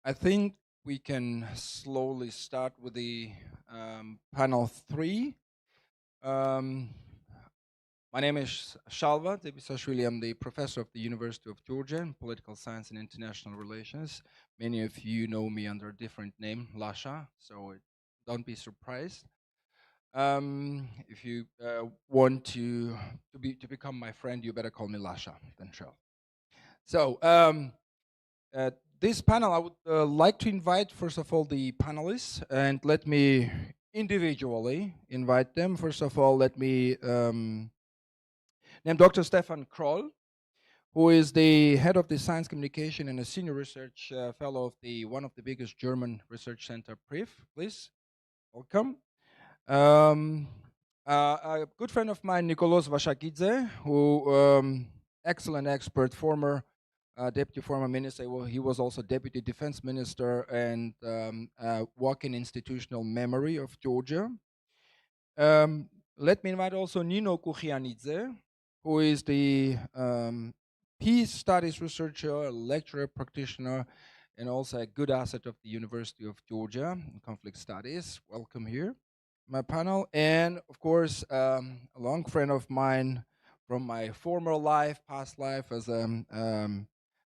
I think we can slowly start with the panel 3. Um, my name is Shalva Debisashvili. I'm the professor of the University of Georgia in political science and international relations. Many of you know me under a different name, Lasha, so don't be surprised. If you want to become my friend, you better call me Lasha than Shal. So this panel, I would like to invite, first of all, the panelists, and let me individually invite them. First of all, let me name Dr. Stefan Kroll, who is the head of the science communication and a senior research fellow of one of the biggest German research center, PRIF. Please, welcome. Um, a good friend of mine, Nicolas Vashakidze, who excellent expert, former deputy former minister. Well, he was also deputy defense minister and walking institutional memory of Georgia. Let me invite also Nino Kuchianidze, who is the peace studies researcher, lecturer, practitioner, and also a good asset of the University of Georgia in conflict studies. Welcome here, my panel. And of course, a long friend of mine from my former life, past life as a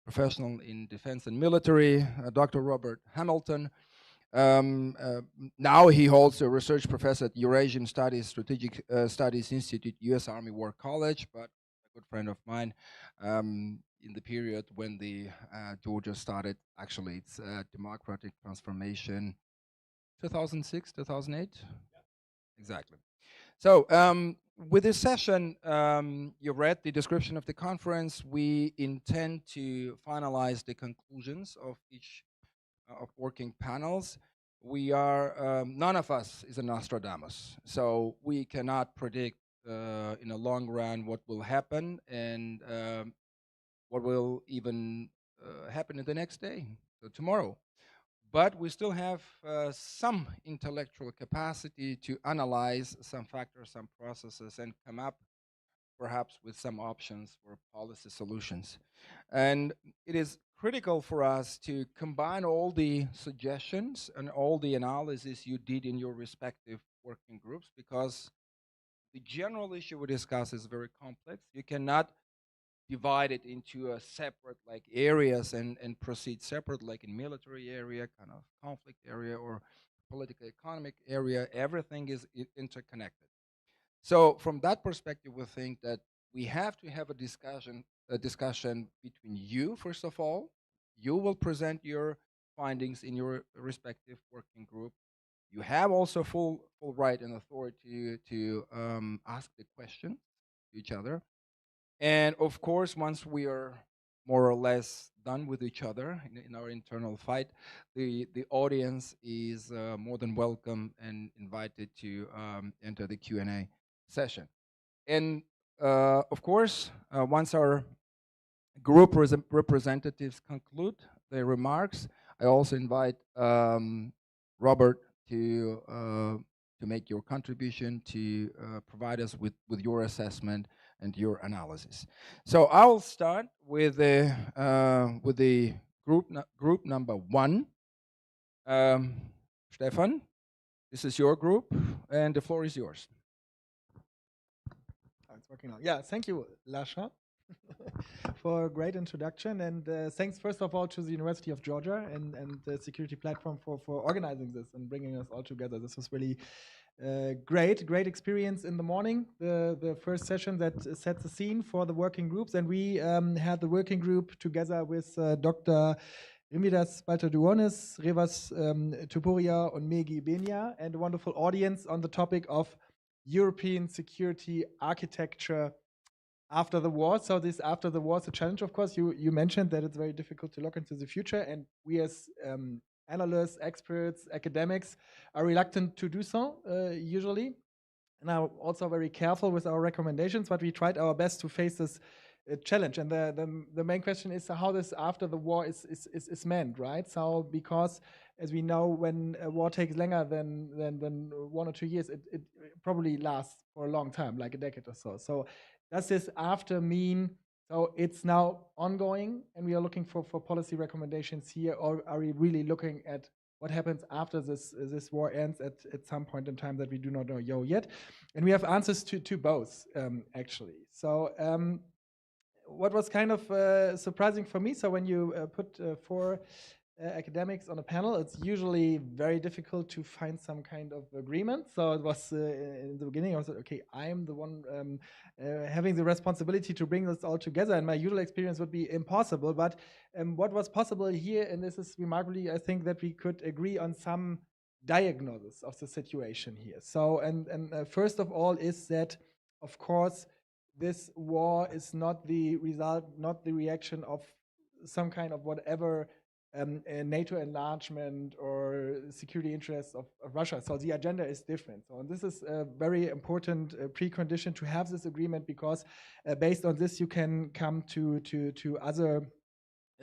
professional in defense and military, Dr. Robert Hamilton. Now he holds a research professor at Eurasian Studies, Strategic Studies Institute, U.S. Army War College, but a good friend of mine in the period when the Georgia started, actually, its democratic transformation, 2006, 2008? Exactly. So with this session, you read the description of the conference. We intend to finalize the conclusions of each of working panels. We are, none of us is a Nostradamus, so we cannot predict in the long run what will happen and what will even happen in the next day, so tomorrow. But we still have some intellectual capacity to analyze some factors, some processes, and come up perhaps with some options for policy solutions. And it is critical for us to combine all the suggestions and all the analysis you did in your respective working groups, because the general issue we discuss is very complex. You cannot divide it into a separate like areas and proceed separate, like in military area, kind of conflict area, or political economic area. Everything is interconnected. So from that perspective, we think that we have to have a discussion between you, first of all. You will present your findings in your respective working group. You have also full right and authority to ask the question to each other. And of course, once we are more or less done with each other in our internal fight, the audience is more than welcome and invited to enter the Q&A session. And of course, once our group representatives conclude their remarks, I also invite Robert to make your contribution, to provide us with your assessment and your analysis. So I'll start with the group number 1. Stefan, this is your group, and the floor is yours. It's working now. Yeah, thank you, Lasha, for a great introduction. And thanks, first of all, to the University of Georgia and the Security Platform for organizing this and bringing us all together. This was really great experience in the morning, the first session that set the scene for the working groups. And we had the working group together with Dr. Rimidas Baltaduonis, Revas Tupuria, and Megi Benia, and a wonderful audience on the topic of European security architecture after the war. So this after the war is a challenge, of course. You mentioned that it's very difficult to look into the future, and we as analysts, experts, academics are reluctant to do so usually, and are also very careful with our recommendations, but we tried our best to face this challenge. And the main question is how this after the war is meant, right? So because as we know, when a war takes longer than 1 or 2 years, it probably lasts for a long time, like a decade or so. So does this after mean So it's now ongoing, and we are looking for policy recommendations here, or are we really looking at what happens after this war ends at some point in time that we do not know yet? And we have answers to both, actually. So what was kind of surprising for me, so when you put four academics on a panel, it's usually very difficult to find some kind of agreement. So it was in the beginning, I was like, okay, I'm the one having the responsibility to bring this all together, and my usual experience would be impossible. But what was possible here, and this is remarkably, I think, that we could agree on some diagnosis of the situation here. So, and first of all, is that, of course, this war is not the result, not the reaction of some kind of whatever NATO enlargement or security interests of Russia. So the agenda is different. So and this is a very important precondition to have this agreement, because based on this you can come to other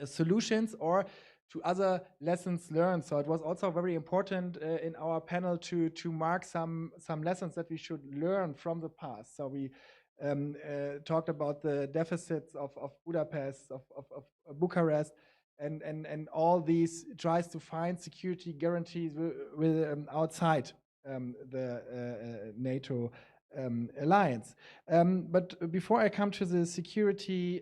solutions or to other lessons learned. So it was also very important in our panel to mark some lessons that we should learn from the past. So we talked about the deficits of Budapest, of Bucharest, and all these tries to find security guarantees with outside the NATO alliance. But before I come to the security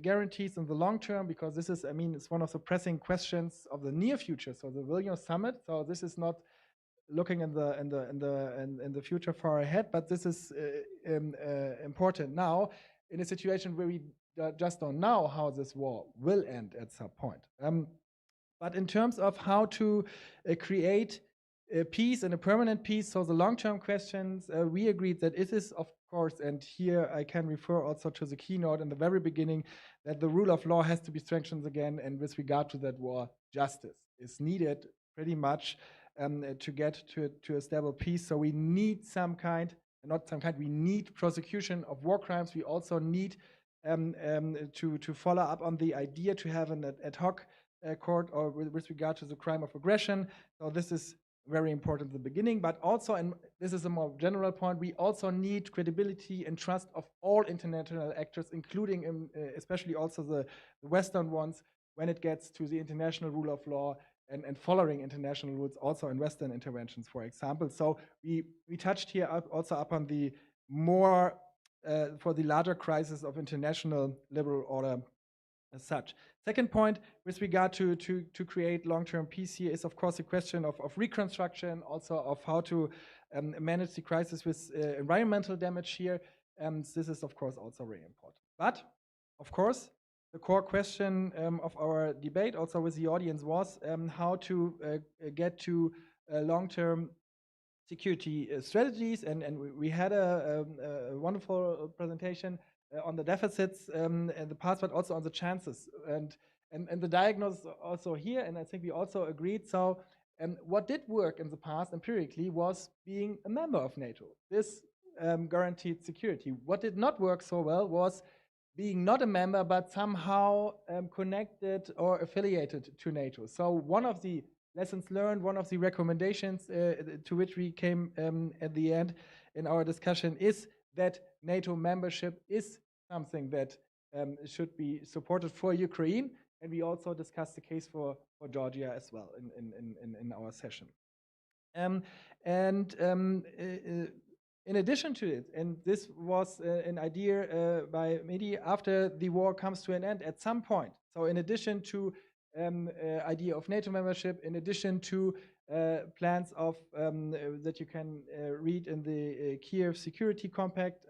guarantees in the long term, because this is, I mean, it's one of the pressing questions of the near future. So the Vilnius summit. So this is not looking in the future far ahead, but this is important now in a situation where we just don't know how this war will end at some point. But in terms of how to create a peace and a permanent peace, so the long-term questions, we agreed that it is, of course, and here I can refer also to the keynote in the very beginning, that the rule of law has to be strengthened again, and with regard to that war, justice is needed pretty much to get to a stable peace. So we need we need prosecution of war crimes. We also need to follow up on the idea to have an ad hoc court or with regard to the crime of aggression. So this is very important at the beginning, but also, and this is a more general point, we also need credibility and trust of all international actors, including especially also the Western ones, when it gets to the international rule of law and following international rules, also in Western interventions, for example. So we touched here also upon the more for the larger crisis of international liberal order as such. Second point, with regard to create long-term peace here, is of course a question of reconstruction, also of how to manage the crisis with environmental damage here. This is of course also very important. But of course, the core question of our debate, also with the audience, was how to get to long-term security strategies, and we had a wonderful presentation on the deficits in the past, but also on the chances, and the diagnosis also here, and I think we also agreed. So what did work in the past empirically was being a member of NATO. This guaranteed security. What did not work so well was being not a member, but somehow connected or affiliated to NATO. So one of the lessons learned, one of the recommendations to which we came at the end in our discussion is that NATO membership is something that should be supported for Ukraine, and we also discussed the case for Georgia as well in our session. In addition to it, and this was an idea by Mehdi, after the war comes to an end at some point. So in addition to idea of NATO membership, in addition to plans of that you can read in the Kiev Security Compact,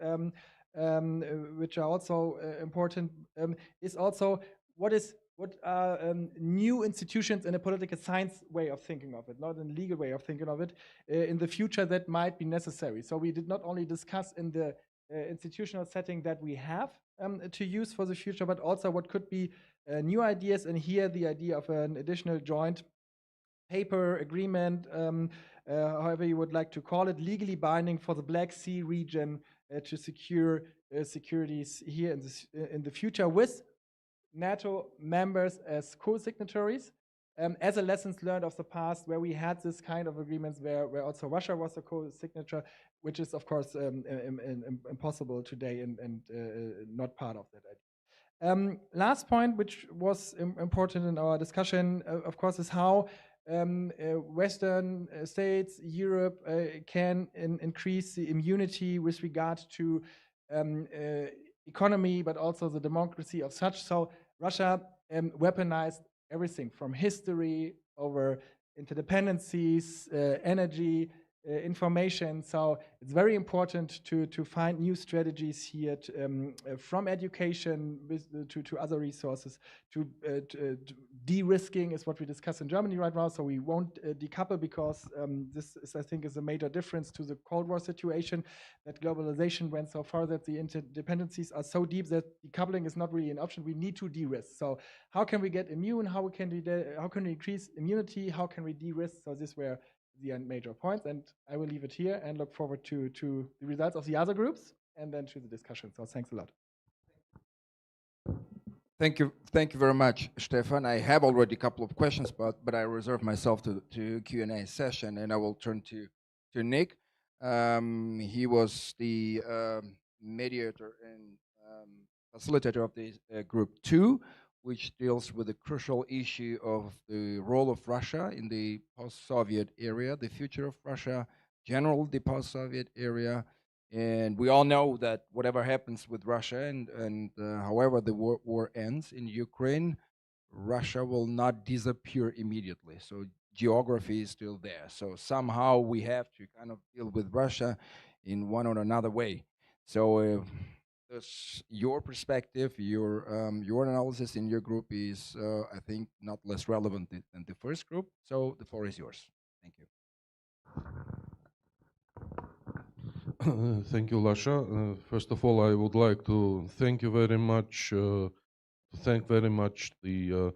which are also important, is also what are new institutions in a political science way of thinking of it, not in a legal way of thinking of it, in the future that might be necessary. So we did not only discuss in the institutional setting that we have to use for the future, but also what could be new ideas, and here the idea of an additional joint paper agreement, however you would like to call it, legally binding for the Black Sea region to secure securities here in the future, with NATO members as co-signatories, as a lessons learned of the past, where we had this kind of agreements where also Russia was a co-signature, which is of course impossible today and not part of that idea. Last point, which was important in our discussion, of course, is how Western states, Europe, can increase the immunity with regard to economy, but also the democracy of such. So Russia weaponized everything from history over interdependencies, energy, information. So it's very important to find new strategies here from education to other resources. To de-risking is what we discuss in Germany right now. So we won't decouple, because this is, I think, is a major difference to the Cold War situation, that globalization went so far that the interdependencies are so deep that decoupling is not really an option. We need to de-risk. So how can we get immune? How can we increase immunity? How can we de-risk? So this were the major points, and I will leave it here and look forward to the results of the other groups and then to the discussion. So thanks a lot. Thank you very much, Stefan. I have already a couple of questions, but I reserve myself to Q&A session, and I will turn to Nick. He was the mediator and facilitator of the group 2, which deals with the crucial issue of the role of Russia in the post-Soviet area, the future of Russia, general the post-Soviet area. And we all know that whatever happens with Russia and however the war ends in Ukraine, Russia will not disappear immediately. So geography is still there. So somehow we have to kind of deal with Russia in one or another way. So your perspective, your analysis in your group is, I think, not less relevant than the first group. So the floor is yours. Thank you. Thank you, Lasha. First of all, I would like to thank you very much. Thank very much the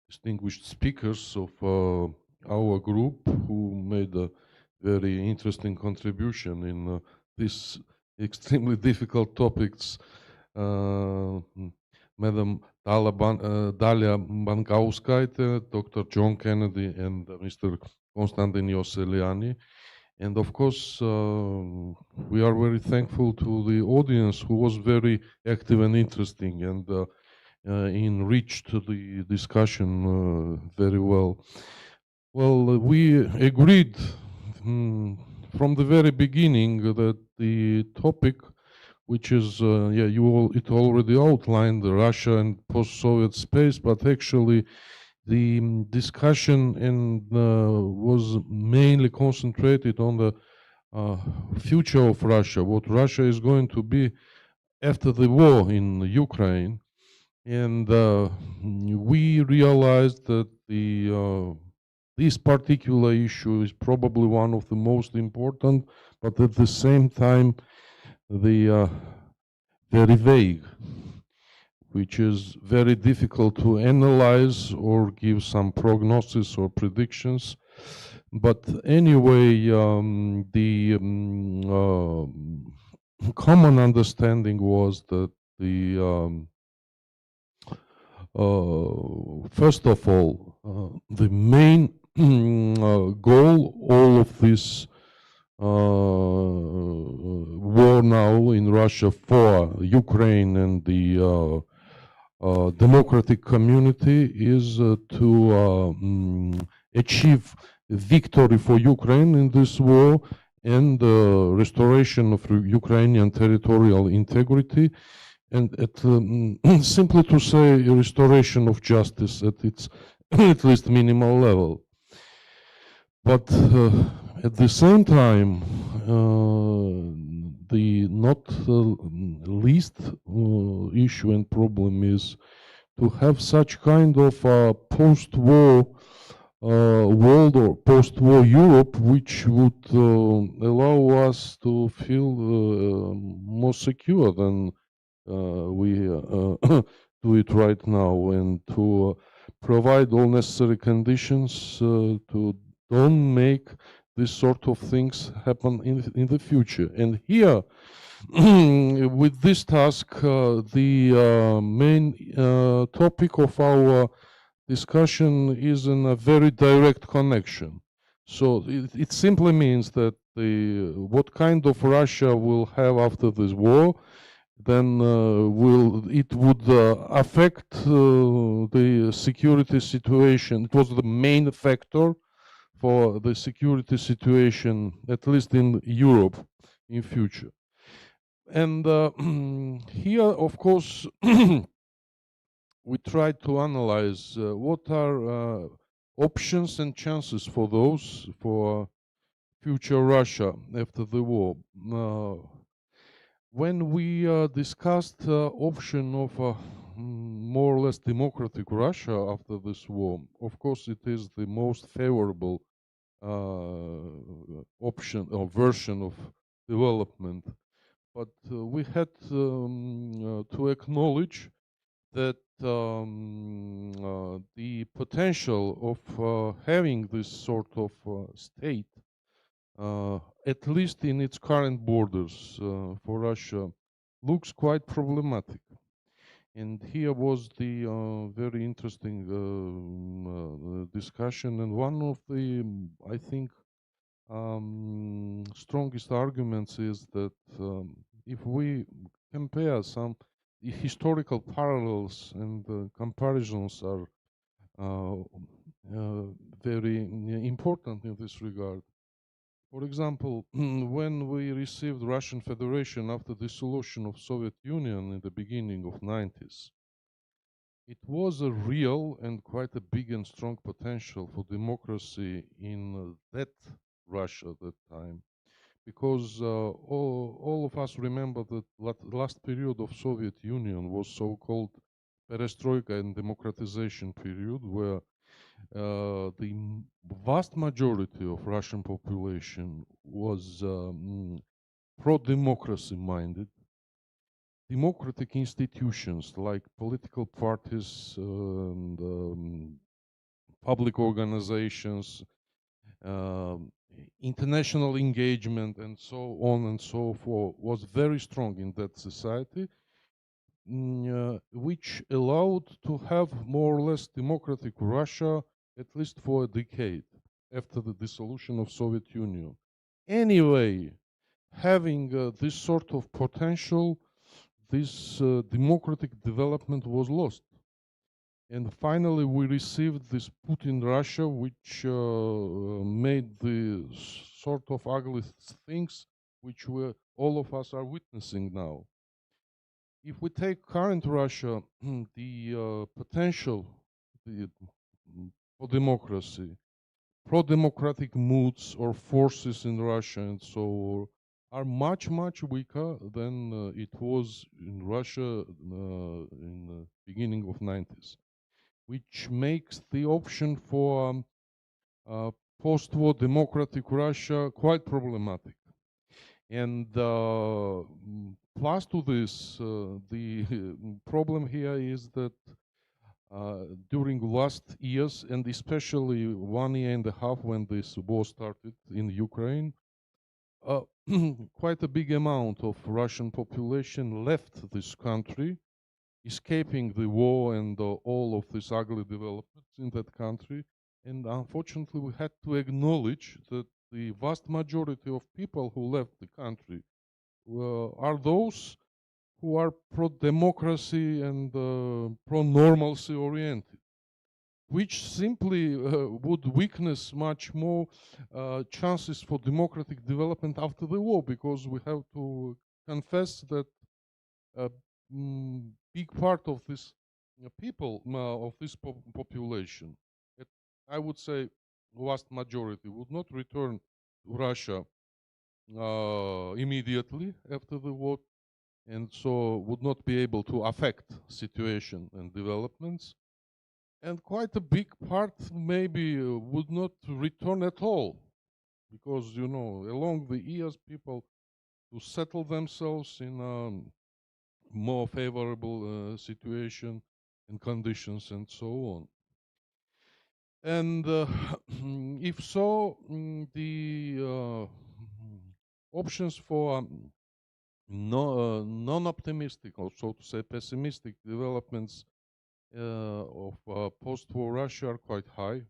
distinguished speakers of our group who made a very interesting contribution in these extremely difficult topics. Madam Dalia Bankauskaite, Dr. John Kennedy, and Mr. Konstantin Yosseliani. And of course, we are very thankful to the audience who was very active and interesting and enriched the discussion very well. Well, we agreed from the very beginning that the topic, which is, it already outlined Russia and post-Soviet space, but actually the discussion was mainly concentrated on the future of Russia, what Russia is going to be after the war in Ukraine. And we realized that this particular issue is probably one of the most important, but at the same time, very vague, which is very difficult to analyze or give some prognosis or predictions. But anyway, the common understanding was that first of all, the main goal, all of this war now in Russia for Ukraine and the democratic community is to achieve victory for Ukraine in this war and restoration of Ukrainian territorial integrity, and simply to say restoration of justice at its at least minimal level. But at the same time, the not least issue and problem is to have such kind of post-war world or post-war Europe, which would allow us to feel more secure than we do it right now, and to provide all necessary conditions to don't make this sort of things happen in the future. And here, with this task, the main topic of our discussion is in a very direct connection. So it simply means that what kind of Russia we'll have after this war, then it would affect the security situation. It was the main factor for the security situation, at least in Europe, in future. And here, of course, we tried to analyze what are options and chances for those for future Russia after the war. When we discussed option of more or less democratic Russia after this war, of course, it is the most favorable option or version of development. But we had to acknowledge that the potential of having this sort of state, at least in its current borders for Russia, looks quite problematic. And here was the very interesting discussion, and one of the, I think, strongest arguments is that if we compare some historical parallels, and comparisons are uh, very important in this regard. For example, when we received Russian Federation after dissolution of Soviet Union in the beginning of 90s, it was a real and quite a big and strong potential for democracy in that Russia at that time, because all of us remember that last period of Soviet Union was so-called perestroika and democratization period, where the vast majority of Russian population was pro-democracy minded. Democratic institutions like political parties and public organizations, international engagement, and so on and so forth, was very strong in that society, which allowed to have more or less democratic Russia at least for a decade after the dissolution of Soviet Union. Anyway, having this sort of potential, this democratic development was lost. And finally, we received this Putin Russia, which made the sort of ugly things which all of us are witnessing now. If we take current Russia, the potential for democracy, pro-democratic moods or forces in Russia and so on, are much, much weaker than it was in Russia in the beginning of 90s, which makes the option for post-war democratic Russia quite problematic. And plus to this, the problem here is that during last years, and especially 1.5 years when this war started in Ukraine, quite a big amount of Russian population left this country, escaping the war and all of these ugly developments in that country. And unfortunately, we had to acknowledge that the vast majority of people who left the country are those who are pro-democracy and pro-normalcy oriented, which simply would weakness much more chances for democratic development after the war, because we have to confess that a big part of this people, of this population, I would say vast majority, would not return to Russia immediately after the war, and so would not be able to affect situation and developments. And quite a big part maybe would not return at all, because, you know, along the years, people to settle themselves in a more favorable situation and conditions and so on. And if so, the options for non-optimistic, or so to say pessimistic developments of post-war Russia are quite high,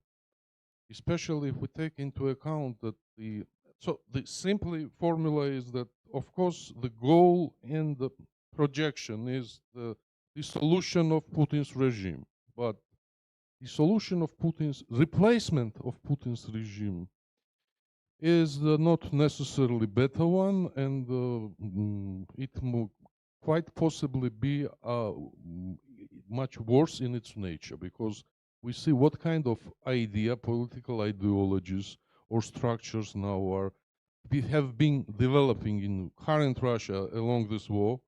especially if we take into account that the simply formula is that, of course, the goal and the projection is the dissolution of Putin's regime, but dissolution of Putin's replacement of Putin's regime is not necessarily better one, and it quite possibly be much worse in its nature, because we see what kind of political ideologies or structures now we have been developing in current Russia along this war.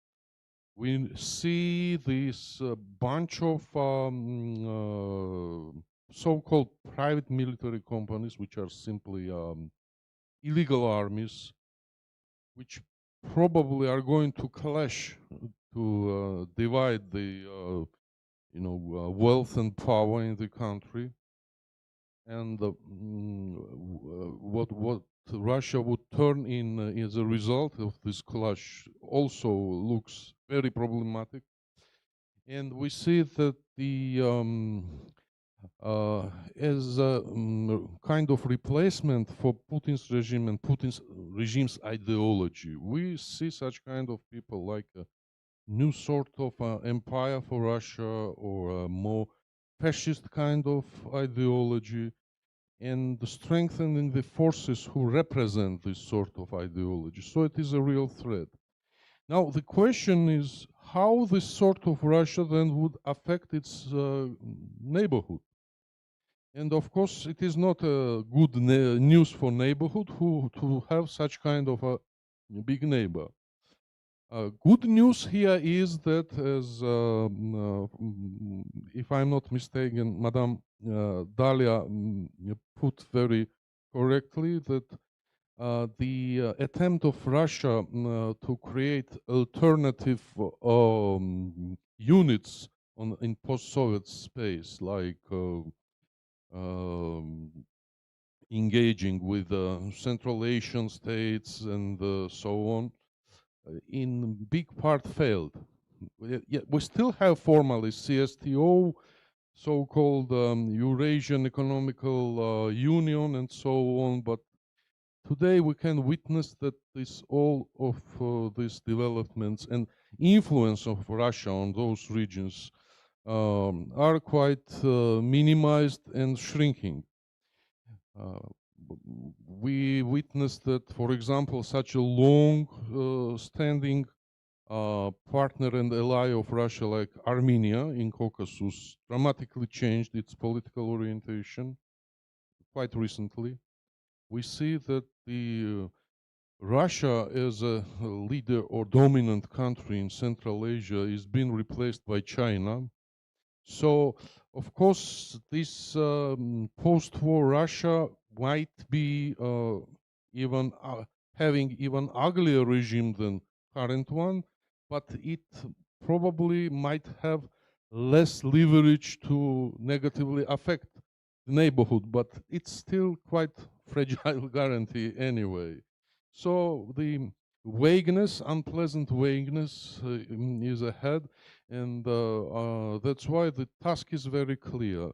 We see this bunch of so-called private military companies, which are simply illegal armies, which probably are going to clash to divide the wealth and power in the country, and what Russia would turn in as a result of this clash also looks very problematic. And we see that the as a kind of replacement for Putin's regime and Putin's regime's ideology, we see such kind of people like a new sort of empire for Russia, or a more fascist kind of ideology, and strengthening the forces who represent this sort of ideology. So it is a real threat. Now, the question is how this sort of Russia then would affect its neighborhood. And of course, it is not good news for neighborhood to have such kind of a big neighbor. Good news here is that, as if I'm not mistaken, Madame Dalia put very correctly, that the attempt of Russia to create alternative units in post-Soviet space, like engaging with Central Asian states and so on, in big part failed. We still have formally CSTO, so-called Eurasian Economical Union, and so on, but today we can witness that all of these developments and influence of Russia on those regions are quite minimized and shrinking. We witnessed that, for example, such a long-standing partner and ally of Russia like Armenia in Caucasus dramatically changed its political orientation quite recently. We see that the Russia as a leader or dominant country in Central Asia is being replaced by China. So, of course, this post-war Russia might be even having even uglier regime than current one, but it probably might have less leverage to negatively affect the neighborhood, but it's still quite fragile guarantee anyway. So the vagueness, unpleasant vagueness is ahead, and that's why the task is very clear,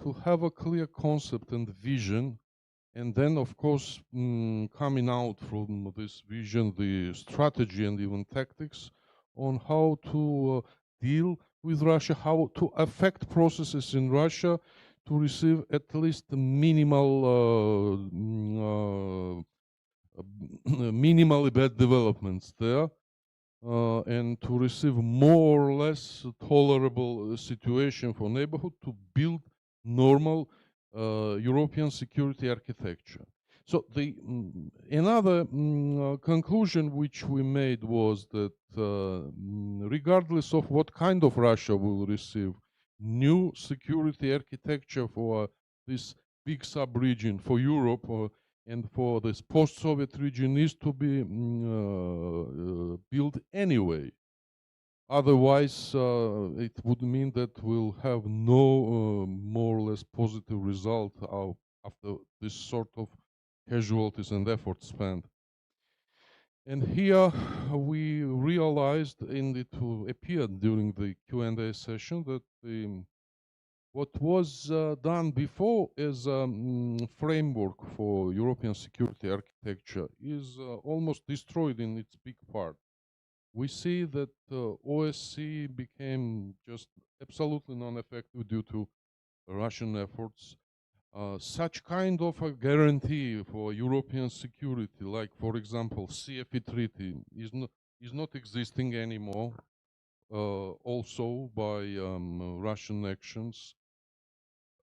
to have a clear concept and vision, and then of course coming out from this vision the strategy and even tactics on how to deal with Russia, how to affect processes in Russia to receive at least minimal minimally bad developments there, and to receive more or less tolerable situation for neighborhood to build normal European security architecture. So the another conclusion which we made was that regardless of what kind of Russia will receive, new security architecture for this big sub-region, for Europe, and for this post-Soviet region needs to be built anyway. Otherwise, it would mean that we'll have no more or less positive result after this sort of casualties and effort spent. And here we realized, and it appeared during the Q&A session, that what was done before as a framework for European security architecture is almost destroyed in its big part. we see that OSCE became just absolutely non-effective due to Russian efforts. Such kind of a guarantee for European security, like for example CFE treaty, is not existing anymore. Also by Russian actions,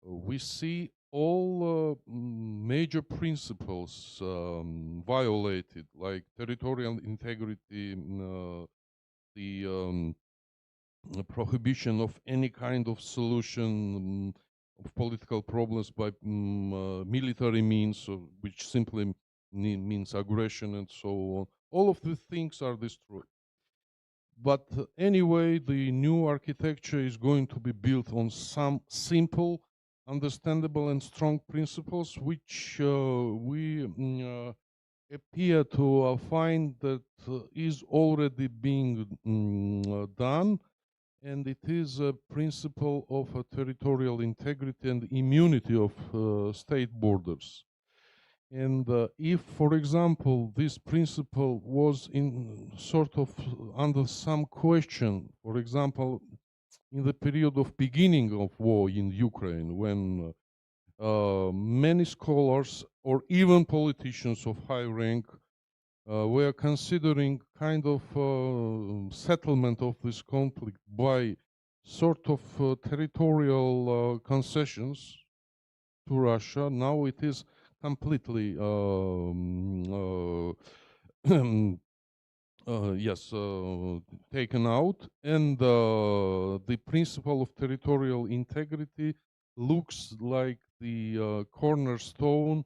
we see all major principles violated, like territorial integrity, the prohibition of any kind of solution of political problems by military means, which simply means aggression and so on. All of these things are destroyed. But anyway, the new architecture is going to be built on some simple, understandable, and strong principles, which we appear to find that is already being done, and it is a principle of territorial integrity and immunity of state borders. And if, for example, this principle was in sort of under some question, for example, in the period of beginning of war in Ukraine, when many scholars or even politicians of high rank were considering kind of settlement of this conflict by sort of territorial concessions to Russia. Now it is completely yes, taken out, and the principle of territorial integrity looks like the cornerstone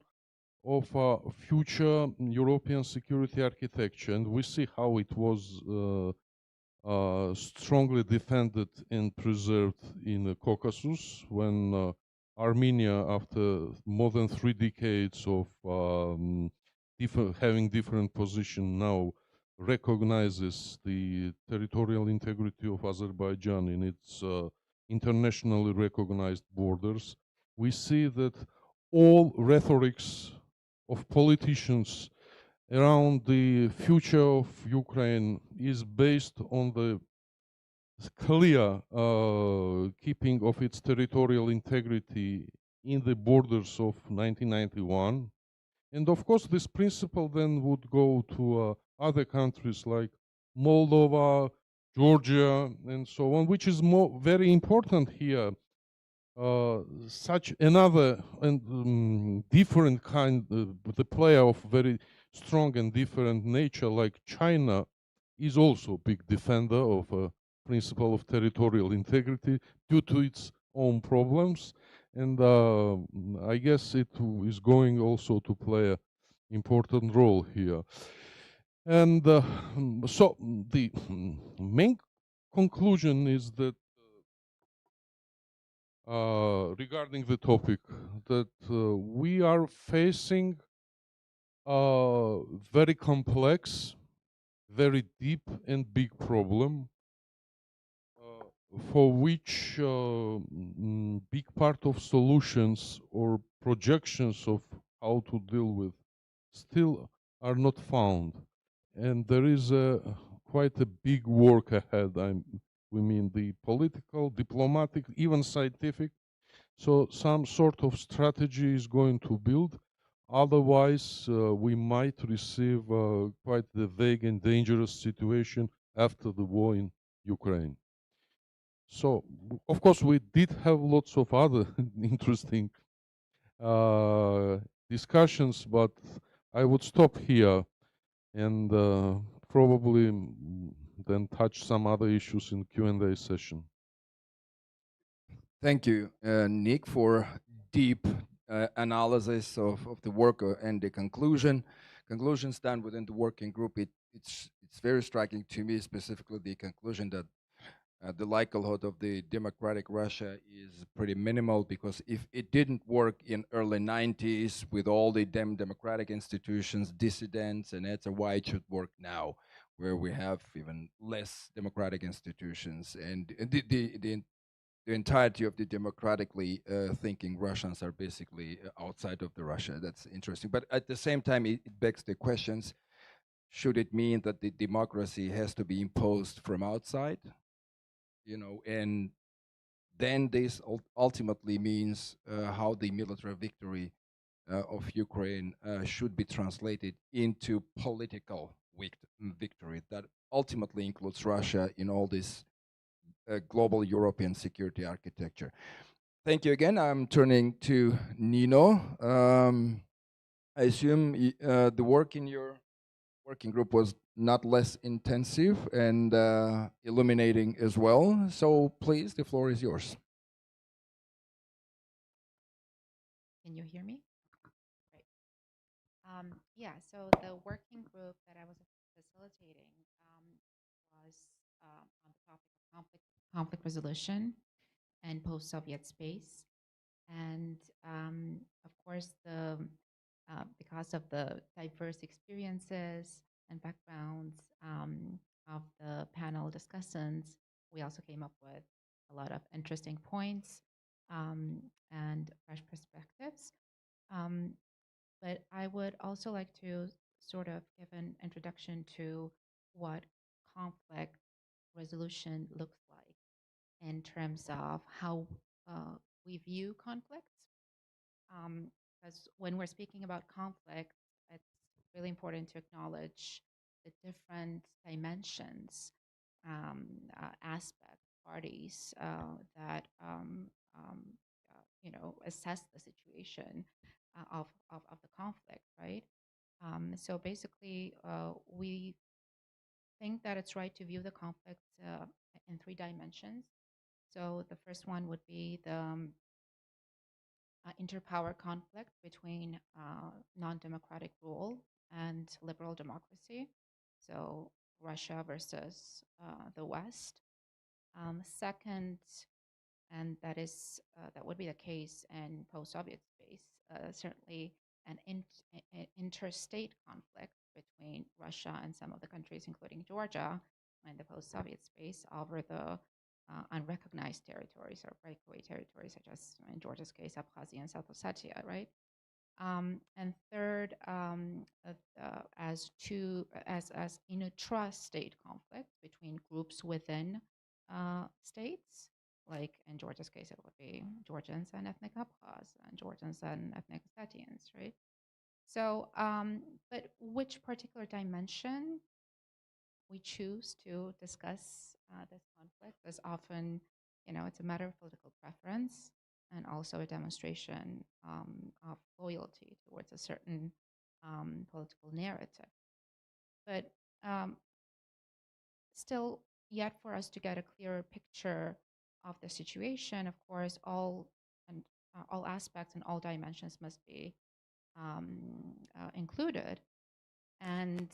of a future European security architecture, and we see how it was strongly defended and preserved in the Caucasus when Armenia, after more than 3 decades of having different position, now recognizes the territorial integrity of Azerbaijan in its internationally recognized borders. We see that all rhetorics of politicians around the future of Ukraine is based on the clear keeping of its territorial integrity in the borders of 1991. And of course, this principle then would go to other countries like Moldova, Georgia, and so on, which is very important here. Such another and different kind, the player of very strong and different nature, like China, is also a big defender of a principle of territorial integrity due to its own problems, and I guess it is going also to play an important role here. And so the main conclusion is that regarding the topic, that we are facing a very complex, very deep and big problem for which big part of solutions or projections of how to deal with still are not found. And there is quite a big work ahead. We mean the political, diplomatic, even scientific. So some sort of strategy is going to build. Otherwise, we might receive quite the vague and dangerous situation after the war in Ukraine. So, of course, we did have lots of other interesting discussions, but I would stop here and probably then touch some other issues in Q&A session. Thank you, Nick, for deep analysis of the work and the conclusions done within the working group. It's very striking to me, specifically the conclusion that the likelihood of the democratic Russia is pretty minimal, because if it didn't work in early 90s with all the democratic institutions, dissidents, and etc., why it should work now, where we have even less democratic institutions, and the entirety of the democratically thinking Russians are basically outside of the Russia. That's interesting. But at the same time, it begs the questions, should it mean that the democracy has to be imposed from outside? And then this ultimately means how the military victory of Ukraine should be translated into political victory that ultimately includes Russia in all this global European security architecture. Thank you again. I'm turning to Nino. I assume the work in your working group was not less intensive and illuminating as well. So please, the floor is yours. Can you hear me? Great. Yeah, so the working group that I was facilitating was on the topic of conflict resolution and post-Soviet space. And of course, because of the diverse experiences and backgrounds of the panel discussants, we also came up with a lot of interesting points and fresh perspectives. But I would also like to sort of give an introduction to what conflict resolution looks like in terms of how we view conflicts. Because when we're speaking about conflict, it's really important to acknowledge the different dimensions, aspects, parties that assess the situation of the conflict, right? So basically, we think that it's right to view the conflict in three dimensions. So the first one would be the interpower conflict between non-democratic rule and liberal democracy. So Russia versus the West. Second, and that would be the case in post-Soviet space. Certainly, an interstate conflict between Russia and some of the countries, including Georgia, in the post-Soviet space over the unrecognized territories or breakaway territories, such as in Georgia's case, Abkhazia and South Ossetia, right? And third, as intra-state conflict between groups within states, like in Georgia's case, it would be Georgians and ethnic Abkhaz, and Georgians and ethnic Ossetians, right? So, but which particular dimension we choose to discuss this conflict is often, it's a matter of political preference and also a demonstration of loyalty towards a certain political narrative. But still, yet for us to get a clearer picture of the situation, of course, all aspects and all dimensions must be included. And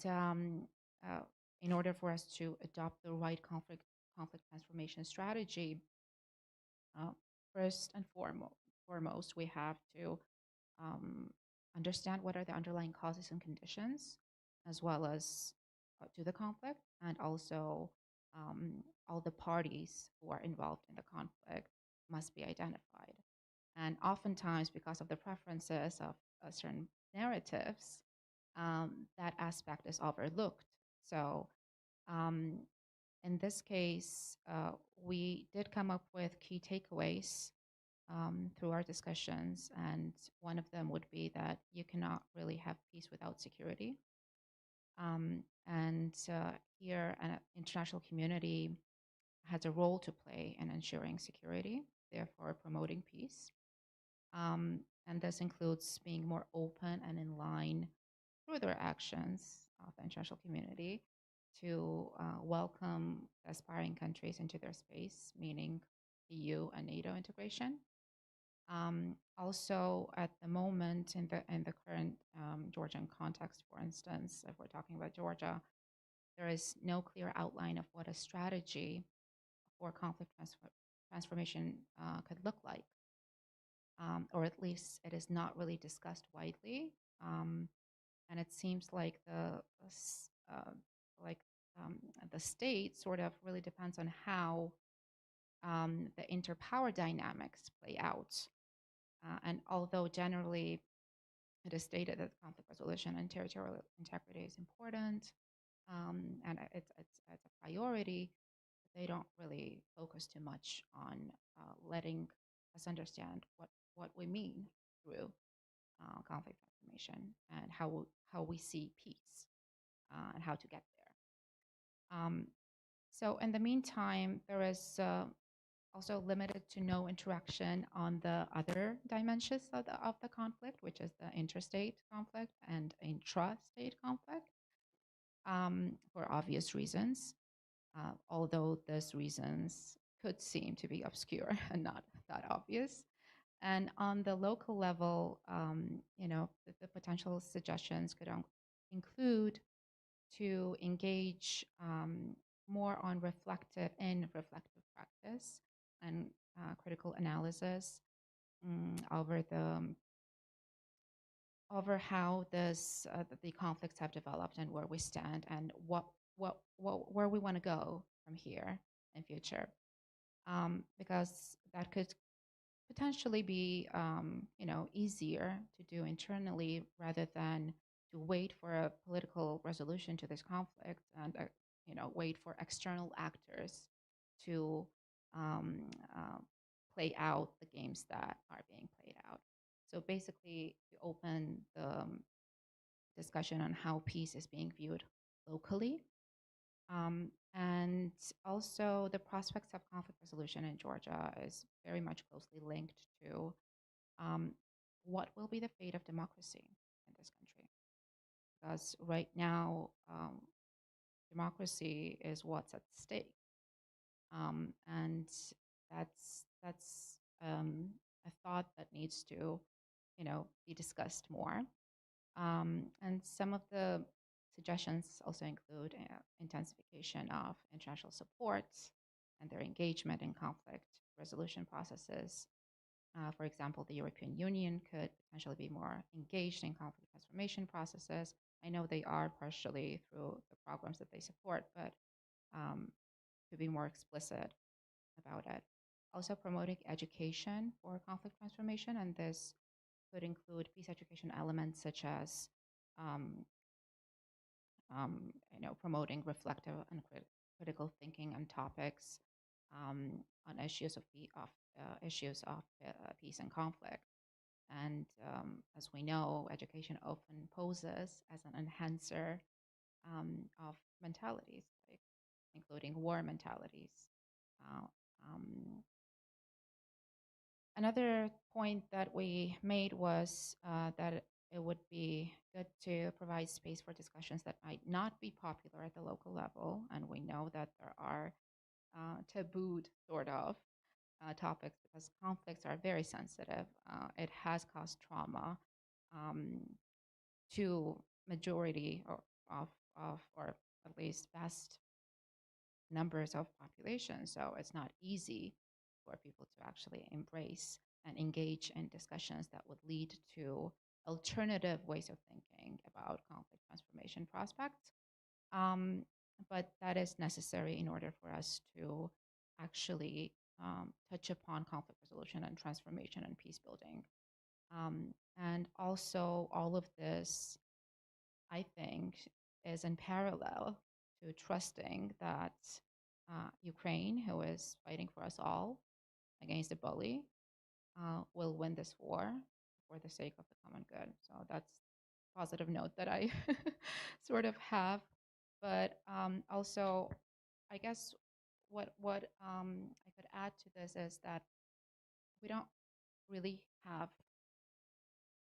in order for us to adopt the right conflict transformation strategy, first and foremost, we have to understand what are the underlying causes and conditions, as well as to the conflict, and also all the parties who are involved in the conflict must be identified. And oftentimes, because of the preferences of certain narratives, that aspect is overlooked. So in this case, we did come up with key takeaways through our discussions, and one of them would be that you cannot really have peace without security. And here, an international community has a role to play in ensuring security, therefore promoting peace. And this includes being more open and in line through their actions of the international community to welcome aspiring countries into their space, meaning EU and NATO integration. Also, at the moment, in the current Georgian context, for instance, if we're talking about Georgia, there is no clear outline of what a strategy for conflict transformation could look like. Or at least it is not really discussed widely. And it seems like the state sort of really depends on how the interpower dynamics play out. And although generally it is stated that conflict resolution and territorial integrity is important, it's a priority. But they don't really focus too much on letting us understand what we mean through conflict transformation and how we see peace and how to get there. So in the meantime, there is also limited to no interaction on the other dimensions of the conflict, which is the interstate conflict and intra-state conflict, for obvious reasons, although those reasons could seem to be obscure and not that obvious. And on the local level, the potential suggestions could include to engage more on reflective practice and critical analysis over how the conflicts have developed and where we stand and where we want to go from here in future, because that could potentially be easier to do internally rather than to wait for a political resolution to this conflict and wait for external actors to um, uh, play out the games that are being played out. So basically, to open the discussion on how peace is being viewed locally, and also the prospects of conflict resolution in Georgia is very much closely linked to um, what will be the fate of democracy in this country. Because right now, democracy is what's at stake, and that's a thought that needs to, be discussed more. And some of the suggestions also include intensification of international support and their engagement in conflict resolution processes. For example, the European Union could potentially be more engaged in conflict transformation processes. I know they are partially through the programs that they support, but to be more explicit about it. Also promoting education for conflict transformation, and this could include peace education elements such as um, promoting reflective and critical thinking on topics on issues of peace and conflict. And as we know, education often poses as an enhancer of mentalities, like including war mentalities. Uh, um, Another point that we made was that it would be good to provide space for discussions that might not be popular at the local level. And we know that there are tabooed sort of topics because conflicts are very sensitive. It has caused trauma um, to majority or at least vast numbers of population. So it's not easy for people to actually embrace and engage in discussions that would lead to alternative ways of thinking about conflict transformation prospects. But that is necessary in order for us to actually touch upon conflict resolution and transformation and peace building. And also, all of this, I think, is in parallel to trusting that Ukraine, who is fighting for us all against the bully, will win this war for the sake of the common good. So that's a positive note that I sort of have. But also, I guess what I could add to this is that we don't really have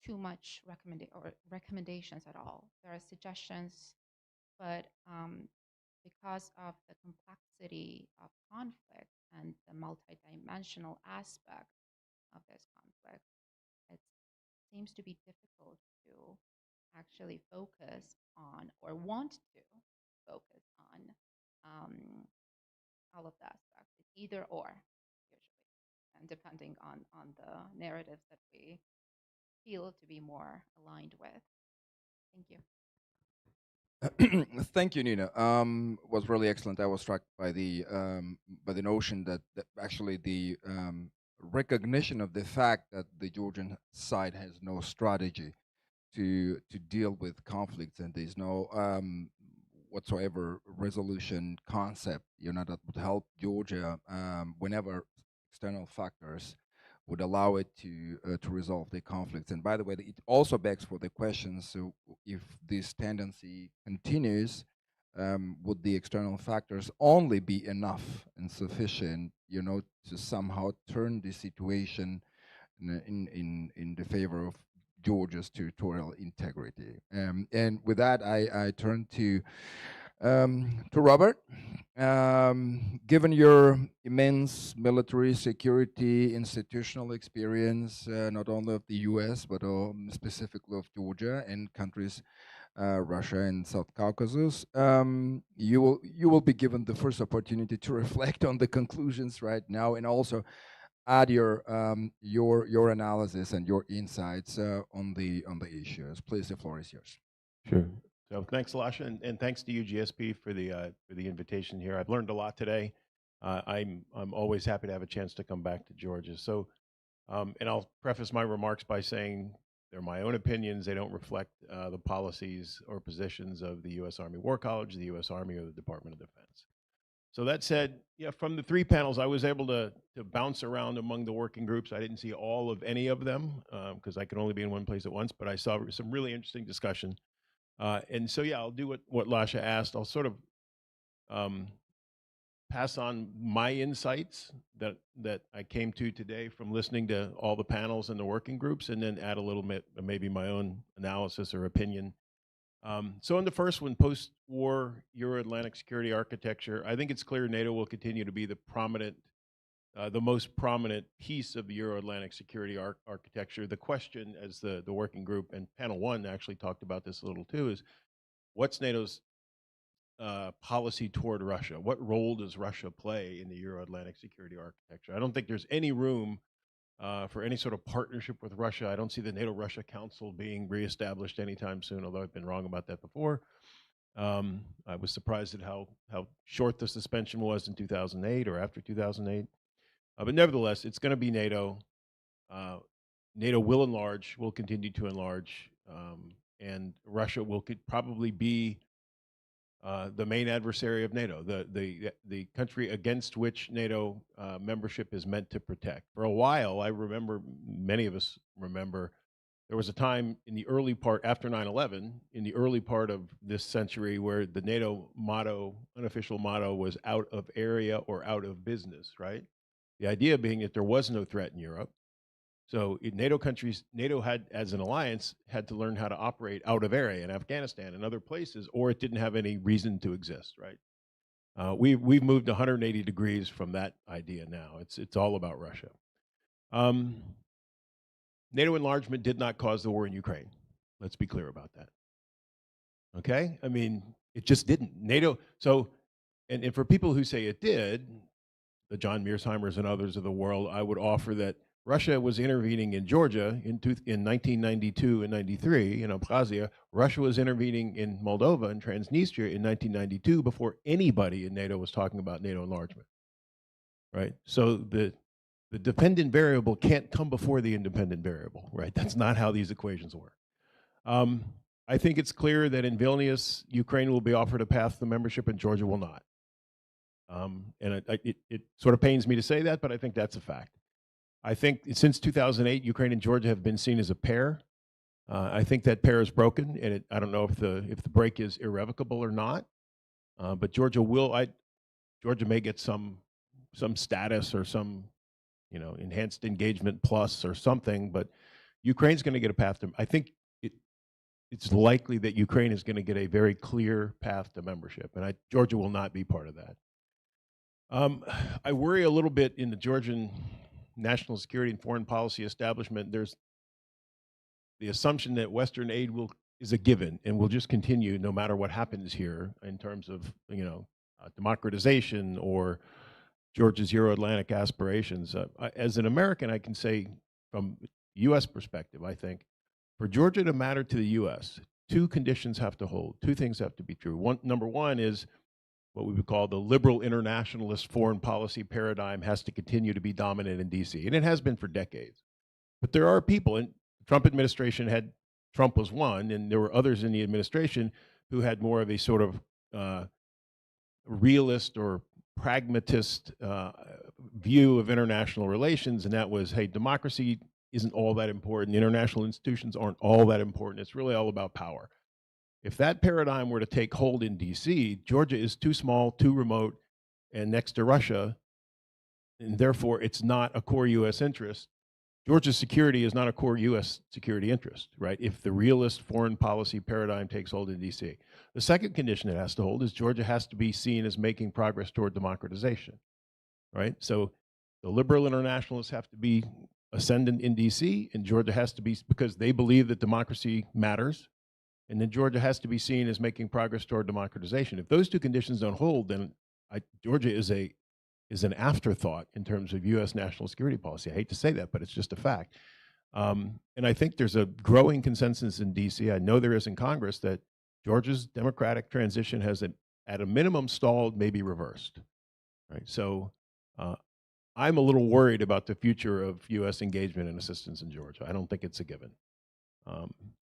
too much recommendations at all. There are suggestions, but because of the complexity of conflict and the multidimensional aspect of this conflict, it seems to be difficult to actually focus on or want to focus on all of the aspects. It's either or, usually, and depending on the narratives that we feel to be more aligned with. Thank you. Thank you, Nina. Was really excellent. I was struck by the notion that actually the recognition of the fact that the Georgian side has no strategy to deal with conflicts, and there's no whatsoever resolution concept, that would help Georgia whenever external factors would allow it to resolve the conflicts. And by the way, it also begs for the question: so, if this tendency continues, would the external factors only be enough and sufficient, to somehow turn the situation in the favor of Georgia's territorial integrity? And with that, I turn to Robert. Given your immense military security institutional experience, not only of the U.S. but specifically of Georgia and countries Russia and South Caucasus, you will be given the first opportunity to reflect on the conclusions right now, and also add your analysis and your insights on the issues. Please, the floor is yours. Sure. So thanks, Lasha, and thanks to UGSP for the invitation here. I've learned a lot today. I'm always happy to have a chance to come back to Georgia. So, and I'll preface my remarks by saying they're my own opinions. They don't reflect the policies or positions of the U.S. Army War College, the U.S. Army, or the Department of Defense. So that said, yeah, from the three panels, I was able to bounce around among the working groups. I didn't see all of any of them because I could only be in one place at once, but I saw some really interesting discussion. And so, yeah, I'll do what Lasha asked. I'll sort of pass on my insights that I came to today from listening to all the panels and the working groups, and then add a little bit, maybe my own analysis or opinion. So in the first one, post-war Euro-Atlantic security architecture, I think it's clear NATO will continue to be the most prominent piece of the Euro-Atlantic security architecture. The question, as the working group and panel one actually talked about this a little too, is what's NATO's policy toward Russia? What role does Russia play in the Euro-Atlantic security architecture? I don't think there's any room for any sort of partnership with Russia. I don't see the NATO-Russia Council being reestablished anytime soon, although I've been wrong about that before. I was surprised at how short the suspension was in 2008 or after 2008. But nevertheless, it's going to be NATO. NATO will enlarge, will continue to enlarge, and Russia will probably be the main adversary of NATO, the country against which NATO membership is meant to protect. For a while, I remember, many of us remember, there was a time in the early part, after 9/11, in the early part of this century, where the NATO motto, unofficial motto, was out of area or out of business, right? The idea being that there was no threat in Europe. So NATO countries, NATO had, as an alliance, had to learn how to operate out of area in Afghanistan and other places, or it didn't have any reason to exist, right? We've moved 180 degrees from that idea now. It's all about Russia. NATO enlargement did not cause the war in Ukraine. Let's be clear about that. Okay? I mean, it just didn't. NATO, so, and for people who say it did, the John Mearsheimers and others of the world, I would offer that Russia was intervening in Georgia in 1992 and 93 in Abkhazia. Russia was intervening in Moldova and Transnistria in 1992 before anybody in NATO was talking about NATO enlargement, right? So the dependent variable can't come before the independent variable, right? That's not how these equations work. I think it's clear that in Vilnius, Ukraine will be offered a path to membership and Georgia will not. And it sort of pains me to say that, but I think that's a fact. I think since 2008, Ukraine and Georgia have been seen as a pair. I think that pair is broken, and I don't know if the break is irrevocable or not. But Georgia Georgia may get some status or some, enhanced engagement plus or something. But Ukraine's going to get a path to. I think it's likely that Ukraine is going to get a very clear path to membership, and Georgia will not be part of that. I worry a little bit in the Georgian national security and foreign policy establishment. There's the assumption that Western aid is a given and will just continue no matter what happens here in terms of democratization or Georgia's Euro-Atlantic aspirations. As an American, I can say from U.S. perspective, I think for Georgia to matter to the U.S., two conditions have to hold. Two things have to be true. Number one is what we would call the liberal internationalist foreign policy paradigm has to continue to be dominant in D.C., and it has been for decades. But there are people, and the Trump administration Trump was one, and there were others in the administration who had more of a sort of realist or pragmatist view of international relations, and that was, hey, democracy isn't all that important. International institutions aren't all that important. It's really all about power. If that paradigm were to take hold in DC, Georgia is too small, too remote, and next to Russia, and therefore it's not a core US interest. Georgia's security is not a core US security interest, right? If the realist foreign policy paradigm takes hold in DC. The second condition it has to hold is Georgia has to be seen as making progress toward democratization, right? So the liberal internationalists have to be ascendant in DC, and Georgia has to be, because they believe that democracy matters, and then Georgia has to be seen as making progress toward democratization. If those two conditions don't hold, then Georgia is an afterthought in terms of US national security policy. I hate to say that, but it's just a fact. And I think there's a growing consensus in DC, I know there is in Congress, that Georgia's democratic transition has, at a minimum, stalled, maybe reversed, right? So I'm a little worried about the future of US engagement and assistance in Georgia. I don't think it's a given.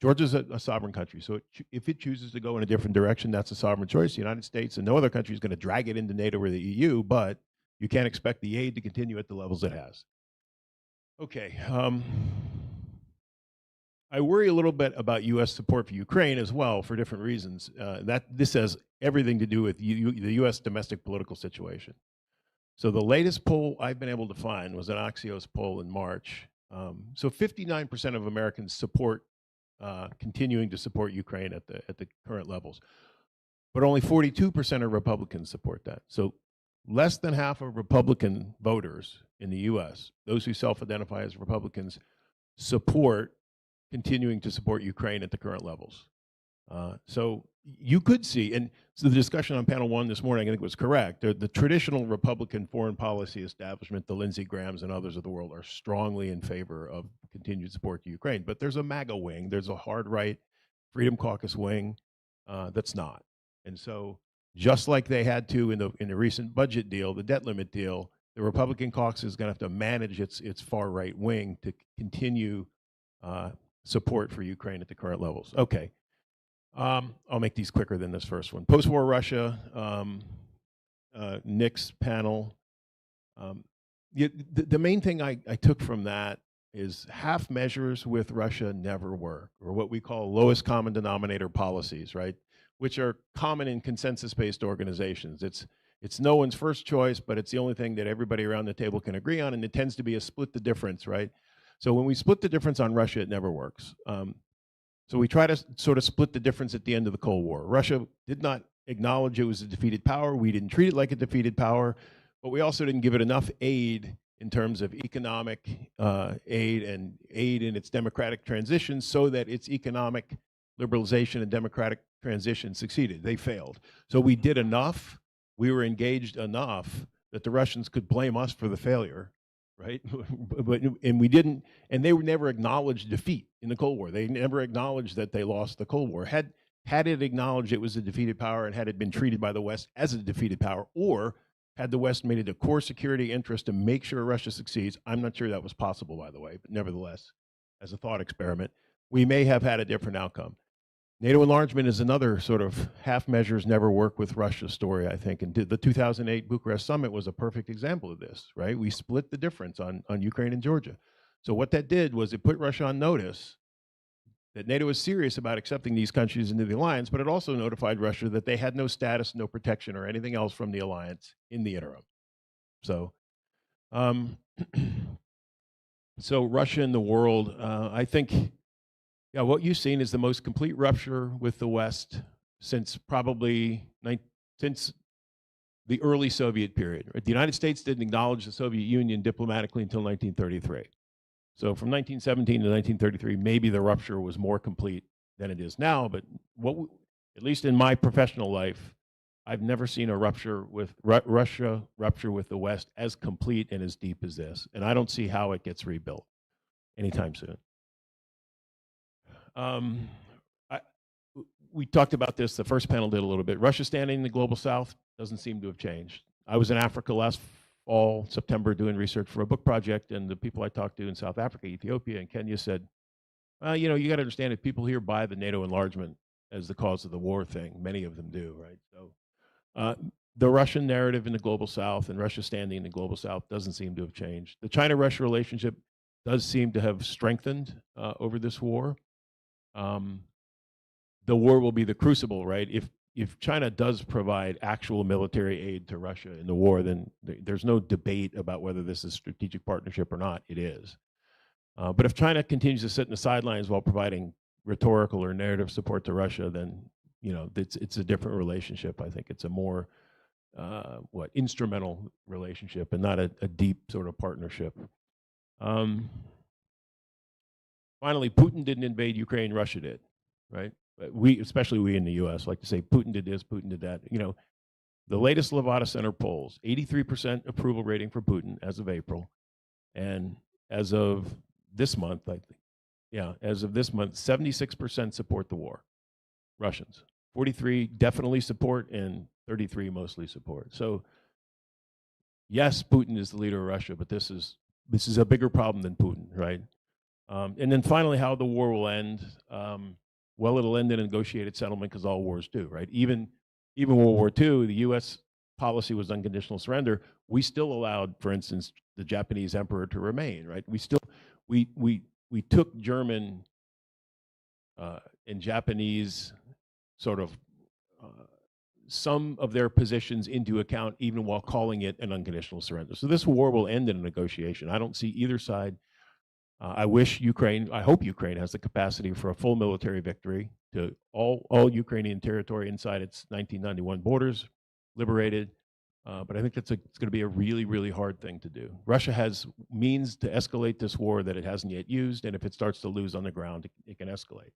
Georgia's a sovereign country, so if it chooses to go in a different direction, that's a sovereign choice. The United States and no other country is going to drag it into NATO or the EU, but you can't expect the aid to continue at the levels it has. Okay. I worry a little bit about US support for Ukraine as well for different reasons. This has everything to do with the US domestic political situation. So the latest poll I've been able to find was an Axios poll in March. So 59% of Americans support continuing to support Ukraine at the current levels, but only 42% of Republicans support that. So less than half of Republican voters in the US, those who self-identify as Republicans, support continuing to support Ukraine at the current levels. So you could see, and so the discussion on panel one this morning, I think, was correct. The traditional Republican foreign policy establishment, the Lindsey Grahams and others of the world, are strongly in favor of continued support to Ukraine. But there's a MAGA wing, there's a hard right Freedom Caucus wing that's not. And so just like they had to in the recent budget deal, the debt limit deal, the Republican caucus is going to have to manage its far right wing to continue support for Ukraine at the current levels. Okay. I'll make these quicker than this first one. Post-war Russia, Nick's panel. The main thing I took from that is half measures with Russia never work, or what we call lowest common denominator policies, right? Which are common in consensus-based organizations. It's no one's first choice, but it's the only thing that everybody around the table can agree on, and it tends to be a split the difference, right? So when we split the difference on Russia, it never works. So we try to sort of split the difference at the end of the Cold War. Russia did not acknowledge it was a defeated power. We didn't treat it like a defeated power, but we also didn't give it enough aid in terms of economic aid and aid in its democratic transition so that its economic liberalization and democratic transition succeeded. They failed. So we did enough, we were engaged enough that the Russians could blame us for the failure, right? And we didn't, and they never acknowledged defeat in the Cold War. They never acknowledged that they lost the Cold War. Had it acknowledged it was a defeated power, and had it been treated by the West as a defeated power, or had the West made it a core security interest to make sure Russia succeeds, I'm not sure that was possible, by the way, but nevertheless, as a thought experiment, we may have had a different outcome. NATO enlargement is another sort of half measures never work with Russia story, I think. And the 2008 Bucharest summit was a perfect example of this, right? We split the difference on Ukraine and Georgia. So what that did was it put Russia on notice that NATO was serious about accepting these countries into the alliance, but it also notified Russia that they had no status, no protection, or anything else from the alliance in the interim. So, so Russia and the world, I think, yeah, what you've seen is the most complete rupture with the West since probably since the early Soviet period. Right? The United States didn't acknowledge the Soviet Union diplomatically until 1933. So from 1917 to 1933, maybe the rupture was more complete than it is now. But at least in my professional life, I've never seen a rupture with Russia rupture with the West as complete and as deep as this. And I don't see how it gets rebuilt anytime soon. We talked about this, the first panel did a little bit. Russia standing in the global south doesn't seem to have changed. I was in Africa last fall, September, doing research for a book project, and the people I talked to in South Africa, Ethiopia, and Kenya said, you know, you got to understand, if people here buy the NATO enlargement as the cause of the war thing. Many of them do, right? So the Russian narrative in the global south and Russia's standing in the global south doesn't seem to have changed. The China-Russia relationship does seem to have strengthened over this war. The war will be the crucible, right? If China does provide actual military aid to Russia in the war, then there's no debate about whether this is strategic partnership or not. It is. But if China continues to sit in the sidelines while providing rhetorical or narrative support to Russia, then it's a different relationship. I think it's a more instrumental relationship and not a deep sort of partnership. Finally, Putin didn't invade Ukraine, Russia did, right? Especially we in the U.S., like to say Putin did this, Putin did that. The latest Levada Center polls, 83% approval rating for Putin as of April, and as of this month, 76% support the war. Russians, 43 definitely support, and 33 mostly support. So, yes, Putin is the leader of Russia, but this is a bigger problem than Putin, right? And then finally, how the war will end. Well, it'll end in a negotiated settlement, because all wars do, right? Even World War II, the U.S. policy was unconditional surrender. We still allowed, for instance, the Japanese emperor to remain, right? We took German and Japanese sort of some of their positions into account, even while calling it an unconditional surrender. So this war will end in a negotiation. I don't see either side. I hope Ukraine has the capacity for a full military victory, to all Ukrainian territory inside its 1991 borders liberated. But I think it's going to be a really, really hard thing to do. Russia has means to escalate this war that it hasn't yet used, and if it starts to lose on the ground, it can escalate.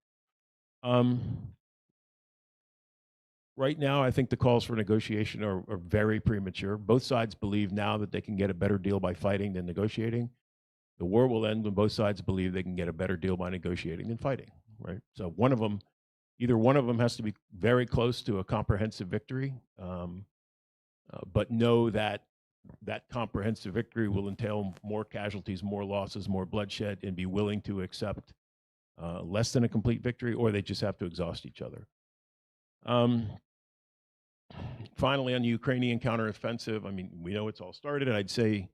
Right now, I think the calls for negotiation are very premature. Both sides believe now that they can get a better deal by fighting than negotiating. The war will end when both sides believe they can get a better deal by negotiating than fighting, right? So either one of them has to be very close to a comprehensive victory, but know that that comprehensive victory will entail more casualties, more losses, more bloodshed, and be willing to accept less than a complete victory, or they just have to exhaust each other. Finally, on the Ukrainian counteroffensive, I mean, we know it's all started, and I'd say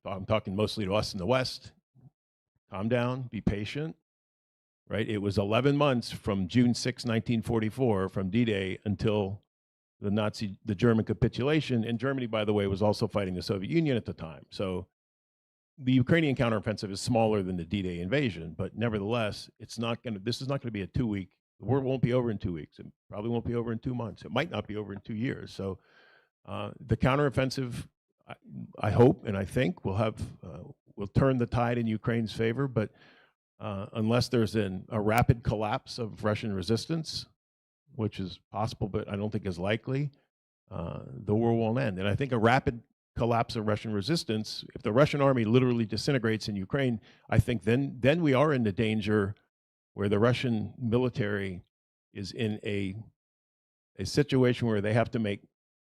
I'm talking mostly to us in the West, calm down, be patient, right? It was 11 months from June 6, 1944, from D-Day until the German capitulation. And Germany, by the way, was also fighting the Soviet Union at the time. So the Ukrainian counteroffensive is smaller than the D-Day invasion, but nevertheless, this is not going to be a 2-week, the war won't be over in 2 weeks. It probably won't be over in 2 months. It might not be over in 2 years. So the counteroffensive, I hope and I think will turn the tide in Ukraine's favor, but unless there's a rapid collapse of Russian resistance, which is possible, but I don't think is likely, the war won't end. And I think a rapid collapse of Russian resistance, if the Russian army literally disintegrates in Ukraine, I think then we are in the danger where the Russian military is in a situation where they have to make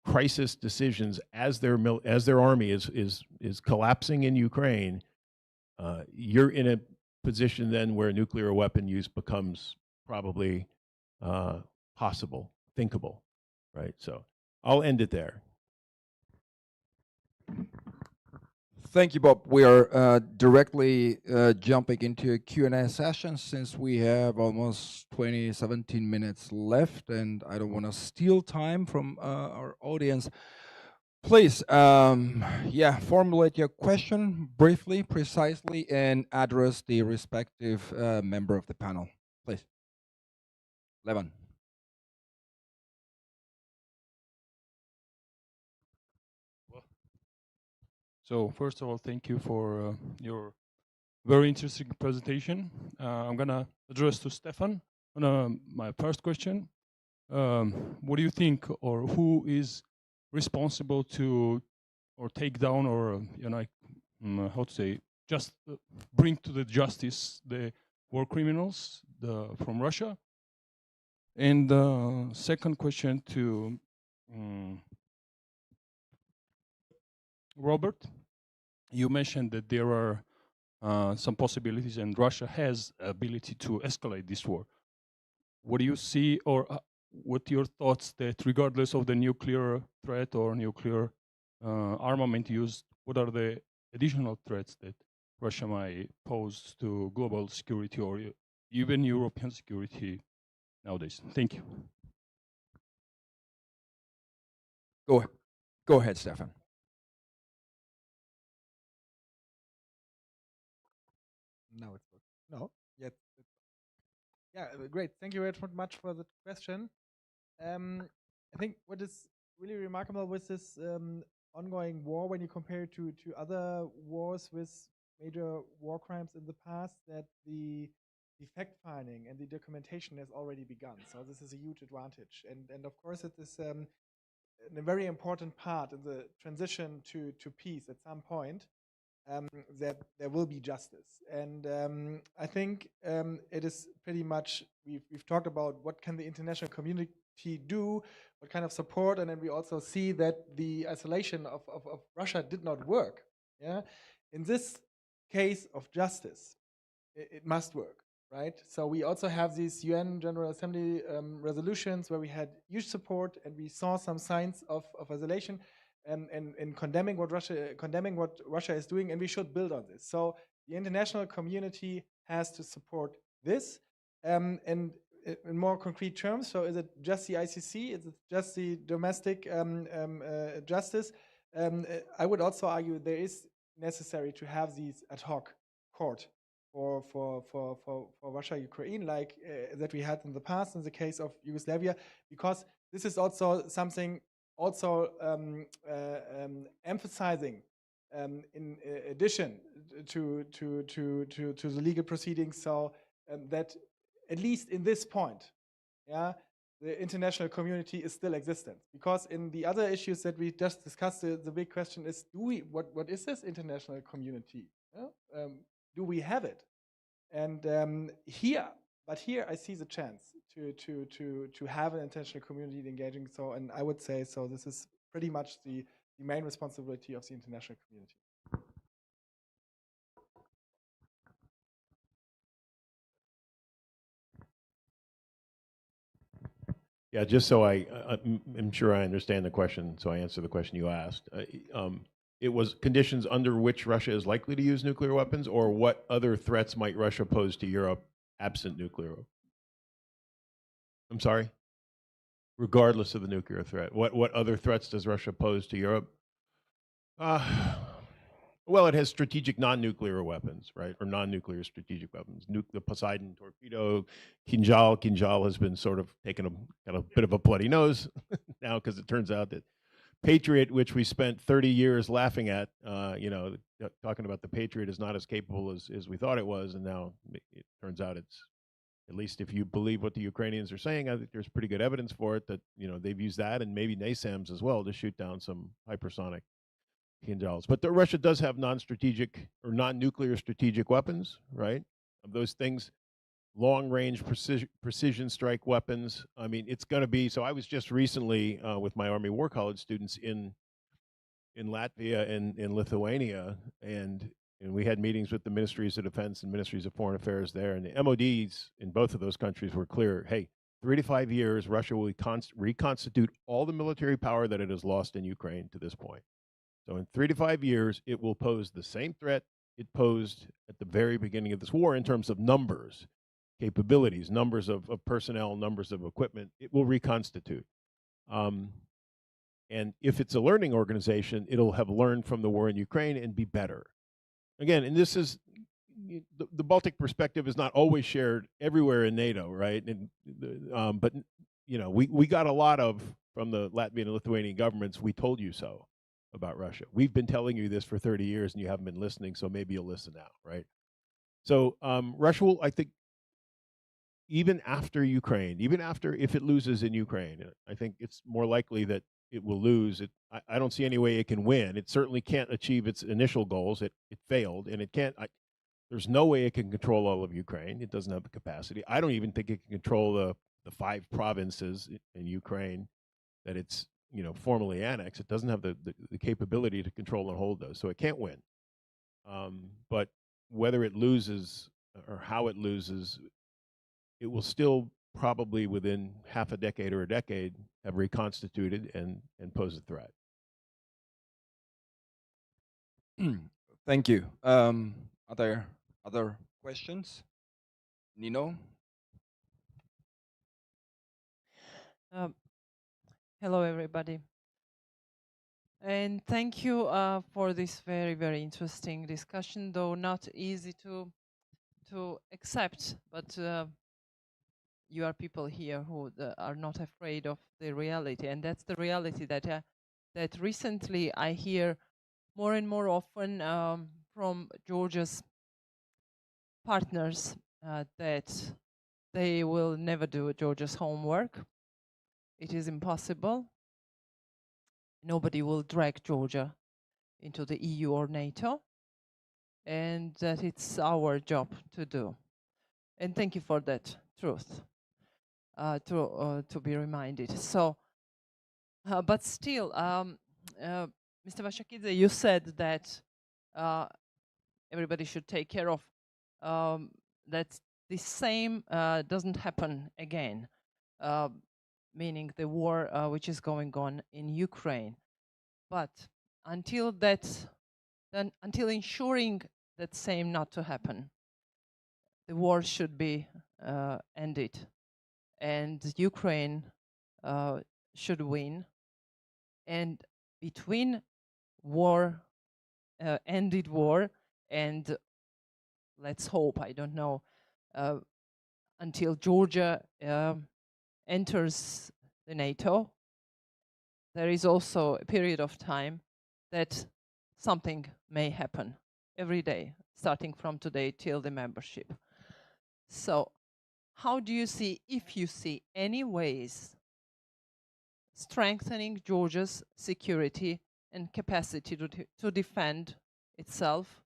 crisis decisions as their army is collapsing in Ukraine. You're in a position then where nuclear weapon use becomes probably possible, thinkable, right? So I'll end it there. Thank you, Bob. We are directly jumping into a Q&A session, since we have almost 17 minutes left, and I don't want to steal time from our audience. Please, formulate your question briefly, precisely, and address the respective member of the panel. Please. Levan. So first of all, thank you for your very interesting presentation. I'm gonna address to Stefan on my first question. What do you think, or who is responsible to, or take down, or how to say, just bring to the justice the war criminals from Russia? And second question to Robert. You mentioned that there are some possibilities, and Russia has ability to escalate this war. what do you see, or what your thoughts that regardless of the nuclear threat or nuclear armament used, what are the additional threats that Russia might pose to global security or even European security nowadays? Thank you. Go ahead, Stefan. Now it's working. No, yet. Yeah, great. Thank you very much for the question. I think what is really remarkable with this ongoing war, when you compare it to other wars with major war crimes in the past, that the fact finding and the documentation has already begun. So this is a huge advantage, and of course it is a very important part in the transition to peace at some point. That there will be justice, and I think it is pretty much we've talked about what can the international community do, what kind of support, and then we also see that the isolation of Russia did not work. Yeah, in this case of justice, it must work, right? So we also have these UN General Assembly resolutions where we had huge support and we saw some signs of isolation and condemning what Russia is doing, and we should build on this. So the international community has to support this, and in more concrete terms. So is it just the ICC? Is it just the domestic justice? I would also argue there is necessary to have these ad hoc court for Russia, Ukraine, like that we had in the past in the case of Yugoslavia, because this is also something also emphasizing in addition to the legal proceedings, so that at least in this point, yeah, the international community is still existent. Because in the other issues that we just discussed, the big question is: what is this international community? Yeah? Do we have it? And here I see the chance to have an international community engaging. So, and I would say so. This is pretty much the main responsibility of the international community. Yeah, just so I'm sure I understand the question, so I answer the question you asked. It was conditions under which Russia is likely to use nuclear weapons, or what other threats might Russia pose to Europe absent nuclear? I'm sorry? Regardless of the nuclear threat. What other threats does Russia pose to Europe? Well, it has strategic non-nuclear weapons, right? Or non-nuclear strategic weapons. The Poseidon torpedo, Kinjal. Kinjal has been sort of taken a bit of a bloody nose now, because it turns out that Patriot, which we spent 30 years laughing at, talking about the Patriot is not as capable as we thought it was, and now it turns out it's, at least if you believe what the Ukrainians are saying, I think there's pretty good evidence for it that they've used that and maybe NASAMS as well to shoot down some hypersonic Kinjals. But Russia does have non-strategic or non-nuclear strategic weapons, right? Of those things, long-range precision strike weapons. I mean, it's going to be. So I was just recently with my Army War College students in Latvia and in Lithuania, and we had meetings with the ministries of defense and ministries of foreign affairs there, and the MODs in both of those countries were clear. Hey, 3 to 5 years, Russia will reconstitute all the military power that it has lost in Ukraine to this point. So in 3 to 5 years, it will pose the same threat it posed at the very beginning of this war in terms of numbers, capabilities, numbers of personnel, numbers of equipment. It will reconstitute. And if it's a learning organization, it'll have learned from the war in Ukraine and be better. Again, and this is, the Baltic perspective is not always shared everywhere in NATO, right? And but we got a lot of, from the Latvian and Lithuanian governments, we told you so about Russia. We've been telling you this for 30 years and you haven't been listening, so maybe you'll listen now, right? So Russia will, I think, even after Ukraine, even after, if it loses in Ukraine, I think it's more likely that it will lose. I don't see any way it can win. It certainly can't achieve its initial goals. It failed, and it can't. There's no way it can control all of Ukraine. It doesn't have the capacity. I don't even think it can control the 5 provinces in Ukraine that it's formally annexed. It doesn't have the capability to control and hold those, so it can't win. But whether it loses or how it loses, it will still probably within half a decade or a decade have reconstituted and pose a threat. Thank you. Are there other questions? Nino? Hello, everybody. And thank you for this very, very interesting discussion, though not easy to accept, but you are people here who are not afraid of the reality, and that's the reality that that recently I hear more and more often from Georgia's partners that they will never do Georgia's homework. It is impossible. Nobody will drag Georgia into the EU or NATO, and that it's our job to do. And thank you for that truth to be reminded. So, but still, Mr. Vashakidze, you said that everybody should take care of that the same doesn't happen again, meaning the war which is going on in Ukraine. But until that, then until ensuring that same not to happen, the war should be ended, and Ukraine should win. And between war, ended war, and let's hope, I don't know, until Georgia enters the NATO, there is also a period of time that something may happen every day, starting from today till the membership. So how do you see, if you see any ways strengthening Georgia's security and capacity to defend itself?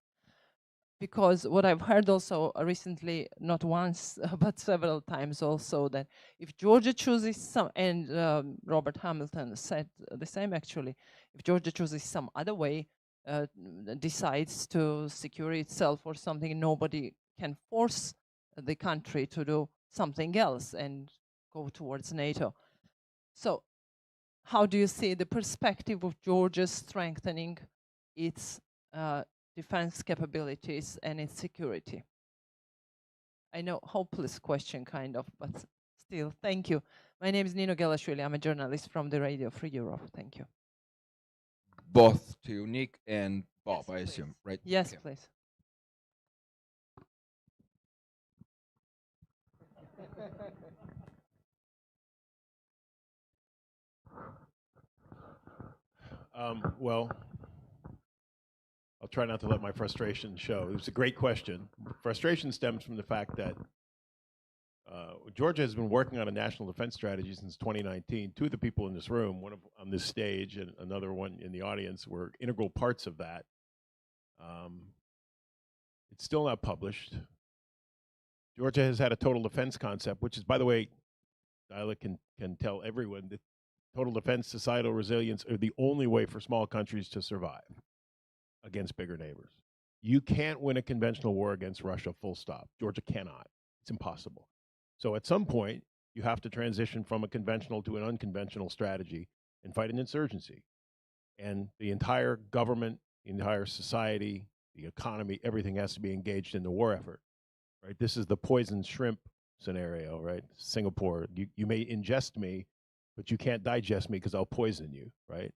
Because what I've heard also recently, not once, but several times also, that if Georgia chooses some, and Robert Hamilton said the same actually, if Georgia chooses some other way, decides to secure itself or something, nobody can force the country to do something else and go towards NATO. So how do you see the perspective of Georgia strengthening its defense capabilities and its security? I know, hopeless question kind of, but still, thank you. My name is Nino Gelashvili. I'm a journalist from the Radio Free Europe. Thank you. Both to Nick and Bob, Yes, I please. assume, right? Yes, Okay. please. Well, I'll try not to let my frustration show. It was a great question. Frustration stems from the fact that Georgia has been working on a national defense strategy since 2019. Two of the people in this room, one on this stage and another one in the audience, were integral parts of that. It's still not published. Georgia has had a total defense concept, which is, by the way, Dialect can tell everyone that total defense, societal resilience are the only way for small countries to survive against bigger neighbors. You can't win a conventional war against Russia, full stop. Georgia cannot. It's impossible. So at some point, you have to transition from a conventional to an unconventional strategy and fight an insurgency. And the entire government, the entire society, the economy, everything has to be engaged in the war effort, right? This is the poison shrimp scenario, right? Singapore, you may ingest me, but you can't digest me because I'll poison you, right?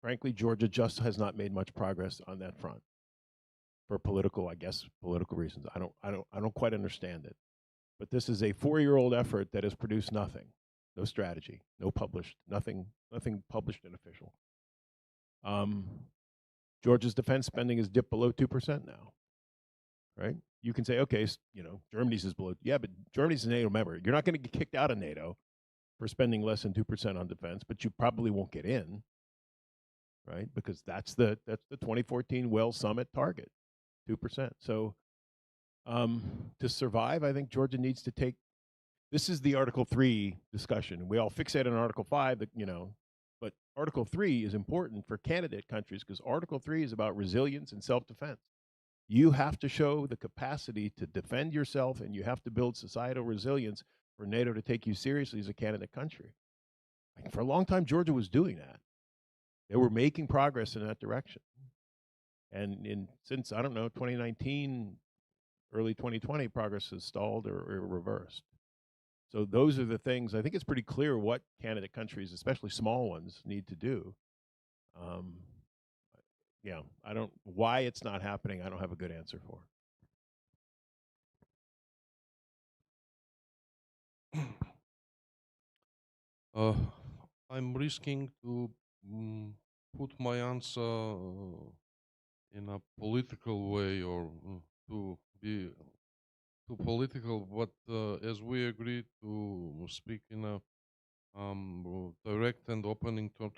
Frankly, Georgia just has not made much progress on that front for political, I guess, political reasons. I don't quite understand it. But this is a 4-year-old effort that has produced nothing, no strategy, no published, nothing published and official. Georgia's defense spending is dipped below 2% now, right? You can say, okay, you know, Germany's is below. Yeah, but Germany's a NATO member. You're not going to get kicked out of NATO for spending less than 2% on defense, but you probably won't get in, right? Because that's the 2014 Wells Summit target, 2%. So to survive, I think Georgia needs to take. This is the Article 3 discussion. We all fixate on Article 5, that, you know, but Article 3 is important for candidate countries because Article 3 is about resilience and self-defense. You have to show the capacity to defend yourself, and you have to build societal resilience for NATO to take you seriously as a candidate country. For a long time, Georgia was doing that. They were making progress in that direction. And since, I don't know, 2019, early 2020, progress has stalled or reversed. So those are the things. I think it's pretty clear what candidate countries, especially small ones, need to do. Yeah, why it's not happening, I don't have a good answer for. I'm risking to put my answer in a political way, or to be too political, but as we agreed to speak in a direct and opening to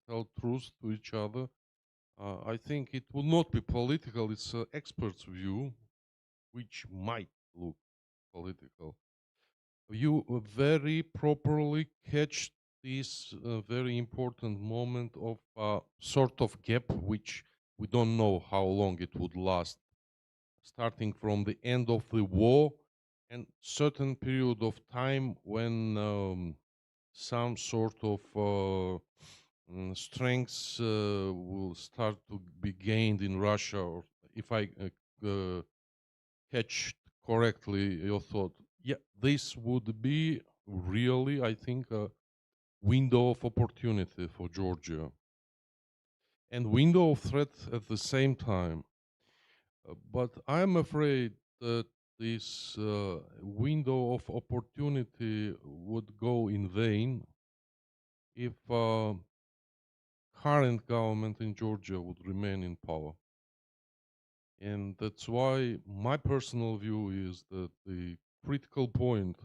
tell truth to each other, I think it will not be political. It's an expert's view, which might look political. You very properly catch this very important moment of sort of gap, which we don't know how long it would last, starting from the end of the war and certain period of time when some sort of strengths will start to be gained in Russia, or if I catch correctly your thought. Yeah, this would be really, I think, a window of opportunity for Georgia and window of threat at the same time. But I'm afraid that this window of opportunity would go in vain if current government in Georgia would remain in power. And that's why my personal view is that the critical point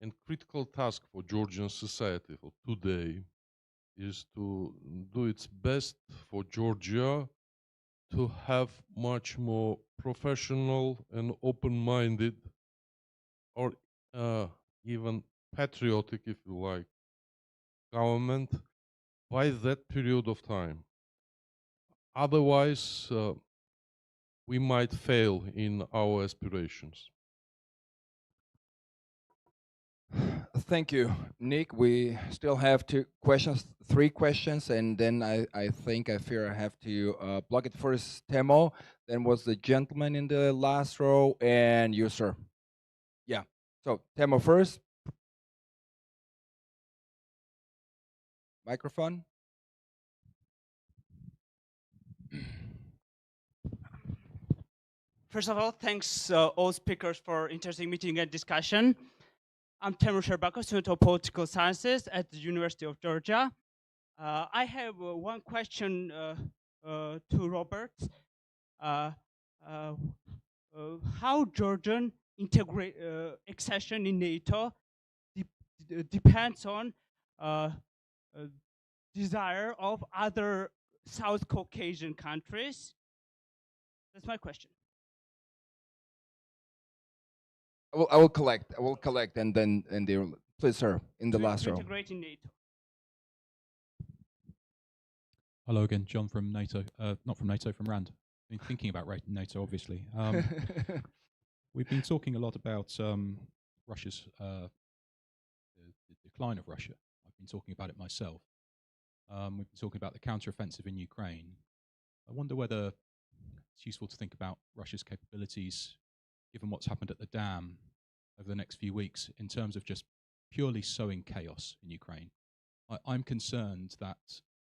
and critical task for Georgian society for today is to do its best for Georgia to have much more professional and open-minded, or even patriotic, if you like, government by that period of time. Otherwise, we might fail in our aspirations. Thank you, Nick. We still have three questions, and then I fear I have to block it. First, Temo, then was the gentleman in the last row, and you, sir. Yeah. So Temo first. Microphone. First of all, thanks all speakers for interesting meeting and discussion. I'm Temur Sherbakov, student of political sciences at the University of Georgia. I have one question to Robert. How Georgian accession in NATO depends on desire of other South Caucasian countries? That's my question. I will collect, and then please, sir, in the last row. Integrate in NATO. Hello again, John from NATO. Not from NATO, from RAND. Been thinking about NATO, obviously. We've been talking a lot about Russia's the decline of Russia. I've been talking about it myself. We've been talking about the counteroffensive in Ukraine. I wonder whether it's useful to think about Russia's capabilities, given what's happened at the dam over the next few weeks, in terms of just purely sowing chaos in Ukraine. I'm concerned that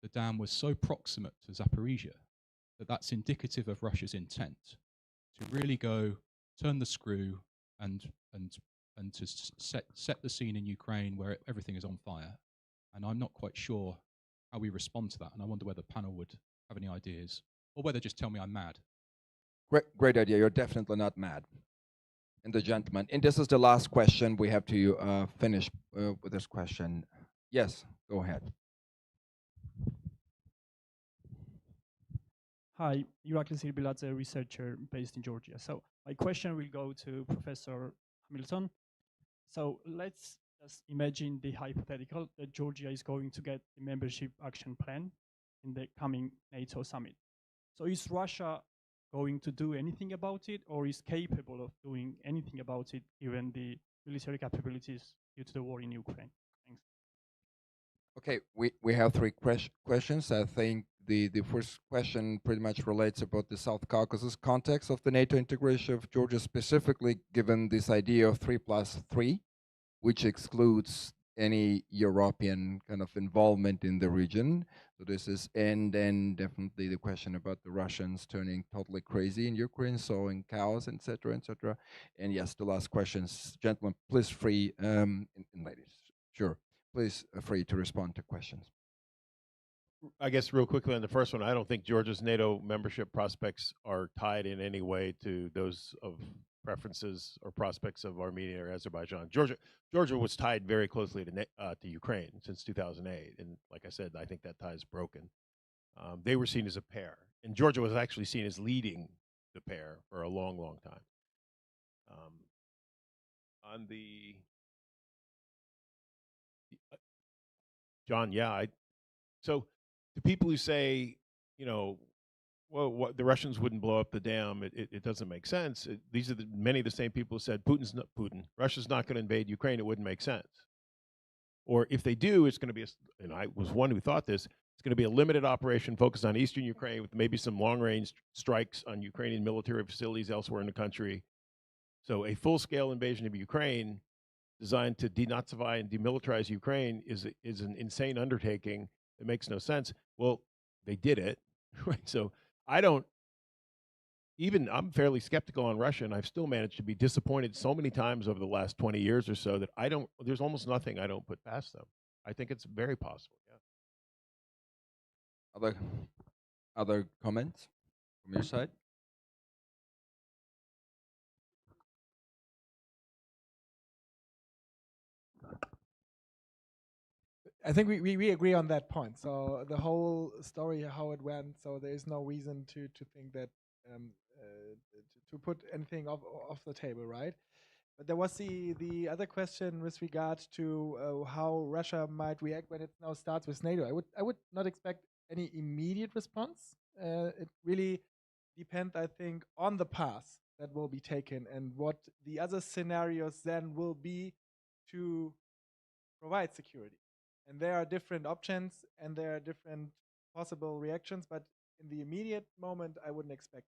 the dam was so proximate to Zaporizhia that that's indicative of Russia's intent to really go turn the screw and to set the scene in Ukraine where everything is on fire. And I'm not quite sure how we respond to that. And I wonder whether the panel would have any ideas, or whether just tell me I'm mad. Great idea. You're definitely not mad. And the gentleman. And this is the last question. We have to finish with this question. Yes, go ahead. Hi, Iraklis Irbiladze, researcher based in Georgia. So my question will go to Professor Hamilton. So let's just imagine the hypothetical that Georgia is going to get the membership action plan in the coming NATO summit. So is Russia going to do anything about it, or is capable of doing anything about it given the military capabilities due to the war in Ukraine? Thanks. Okay, we have three questions. I think the first question pretty much relates about the South Caucasus context of the NATO integration of Georgia, specifically given this idea of 3+3, which excludes any European kind of involvement in the region. So this is, and then definitely the question about the Russians turning totally crazy in Ukraine, sowing chaos, etc., etc. And yes, the last questions, gentlemen, please free, and ladies, sure, please free to respond to questions. I guess real quickly on the first one, I don't think Georgia's NATO membership prospects are tied in any way to those of preferences or prospects of Armenia or Azerbaijan. Georgia was tied very closely to Ukraine since 2008, and like I said, I think that tie is broken. They were seen as a pair, and Georgia was actually seen as leading the pair for a long, long time. On the John, yeah, so the people who say, you know, well, the Russians wouldn't blow up the dam, it doesn't make sense. These are many of the same people who said Russia's not going to invade Ukraine, it wouldn't make sense. Or if they do, it's going to be, and I was one who thought this, it's going to be a limited operation focused on eastern Ukraine with maybe some long-range strikes on Ukrainian military facilities elsewhere in the country. So a full-scale invasion of Ukraine designed to denazify and demilitarize Ukraine is an insane undertaking. It makes no sense. Well, they did it, right? So I'm fairly skeptical on Russia, and I've still managed to be disappointed so many times over the last 20 years or so that there's almost nothing I don't put past them. I think it's very possible, yeah. Other comments from your side? I think we agree on that point. So the whole story, how it went, so there is no reason to think that to put anything off the table, right? But there was the other question with regard to how Russia might react when it now starts with NATO. I would not expect any immediate response. It really depends, I think, on the path that will be taken and what the other scenarios then will be to provide security. And there are different options and there are different possible reactions, but in the immediate moment, I wouldn't expect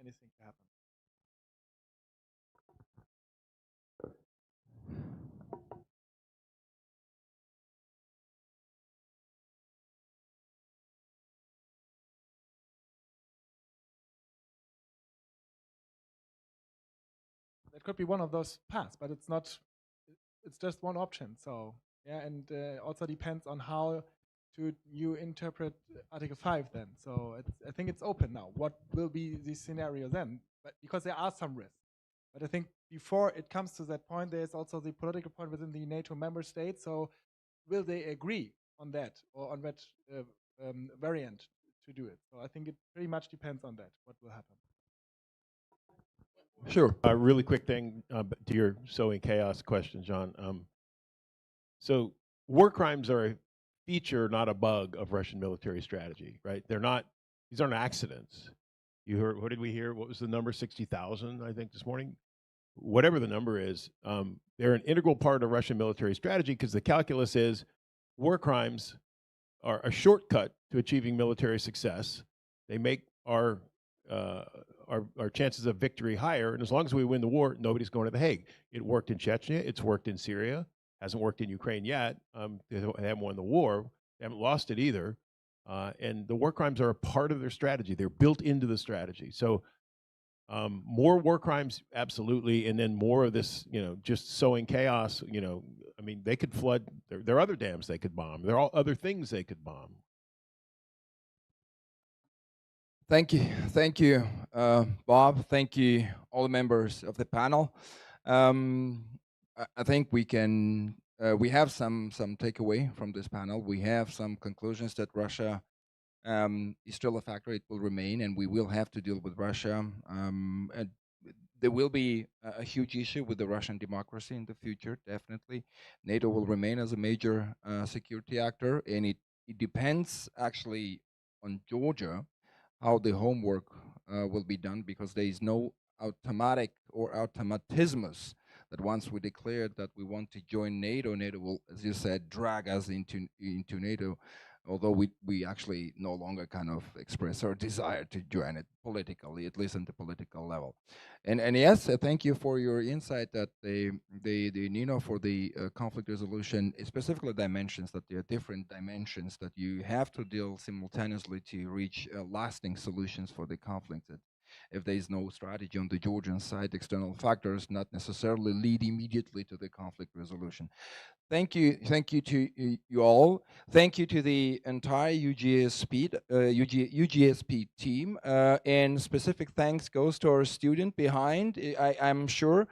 anything to happen. That could be one of those paths, but it's not. It's just one option. So yeah, and also depends on how you interpret Article 5 then. So I think it's open now. What will be the scenario then? But because there are some risks. But I think before it comes to that point, there's also the political point within the NATO member states. So will they agree on that or on that variant to do it? So I think it pretty much depends on that, what will happen. Sure. A really quick thing to your sowing chaos question, John. So war crimes are a feature, not a bug, of Russian military strategy, right? These aren't accidents. You heard, what did we hear? What was the number? 60,000, I think, this morning? Whatever the number is, they're an integral part of Russian military strategy because the calculus is war crimes are a shortcut to achieving military success. They make our chances of victory higher, and as long as we win the war, nobody's going to The Hague. It worked in Chechnya. It's worked in Syria. Hasn't worked in Ukraine yet. They haven't won the war. They haven't lost it either. And the war crimes are a part of their strategy. They're built into the strategy. So more war crimes, absolutely, and then more of this, just sowing chaos. I mean, they could flood. There are other dams they could bomb. There are all other things they could bomb. Thank you, Bob. Thank you, all the members of the panel. I think we have some takeaway from this panel. We have some conclusions that Russia is still a factor. It will remain, and we will have to deal with Russia. And there will be a huge issue with the Russian democracy in the future, definitely. NATO will remain as a major security actor, and it depends actually on Georgia how the homework will be done, because there is no automatic or automatismus that once we declared that we want to join NATO, NATO will, as you said, drag us into NATO, although we actually no longer kind of express our desire to join it politically, at least on the political level. And yes, thank you for your insight that the NINO for the conflict resolution, specifically dimensions, that there are different dimensions that you have to deal simultaneously to reach lasting solutions for the conflict. That if there is no strategy on the Georgian side, external factors not necessarily lead immediately to the conflict resolution. Thank you to you all. Thank you to the entire UGSP team, and specific thanks goes to our student behind. I'm sure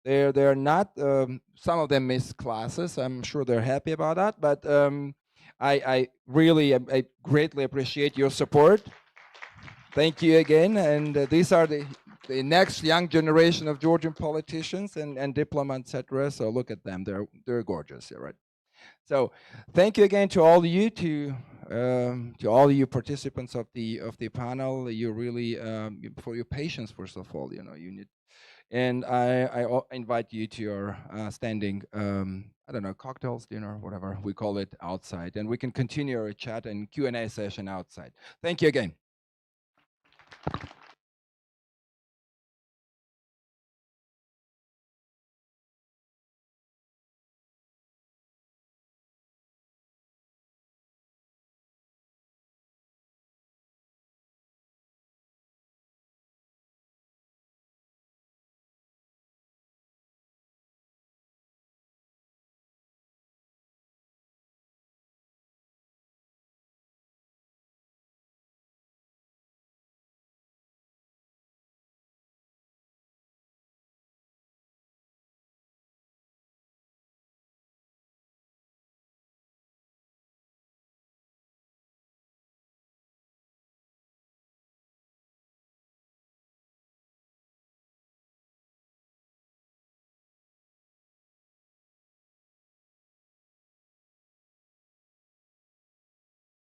they're not. Some of them miss classes. I'm sure they're happy about that. But I really I greatly appreciate your support. Thank you again. And these are the next young generation of Georgian politicians and diplomats, etc. So look at them; they're gorgeous, yeah, right? So thank you again to all you, to all you participants of the panel. You really for your patience, first of all, you need. And I invite you to our standing, I don't know, cocktails, dinner, whatever we call it, outside, and we can continue our chat and Q&A session outside. Thank you again.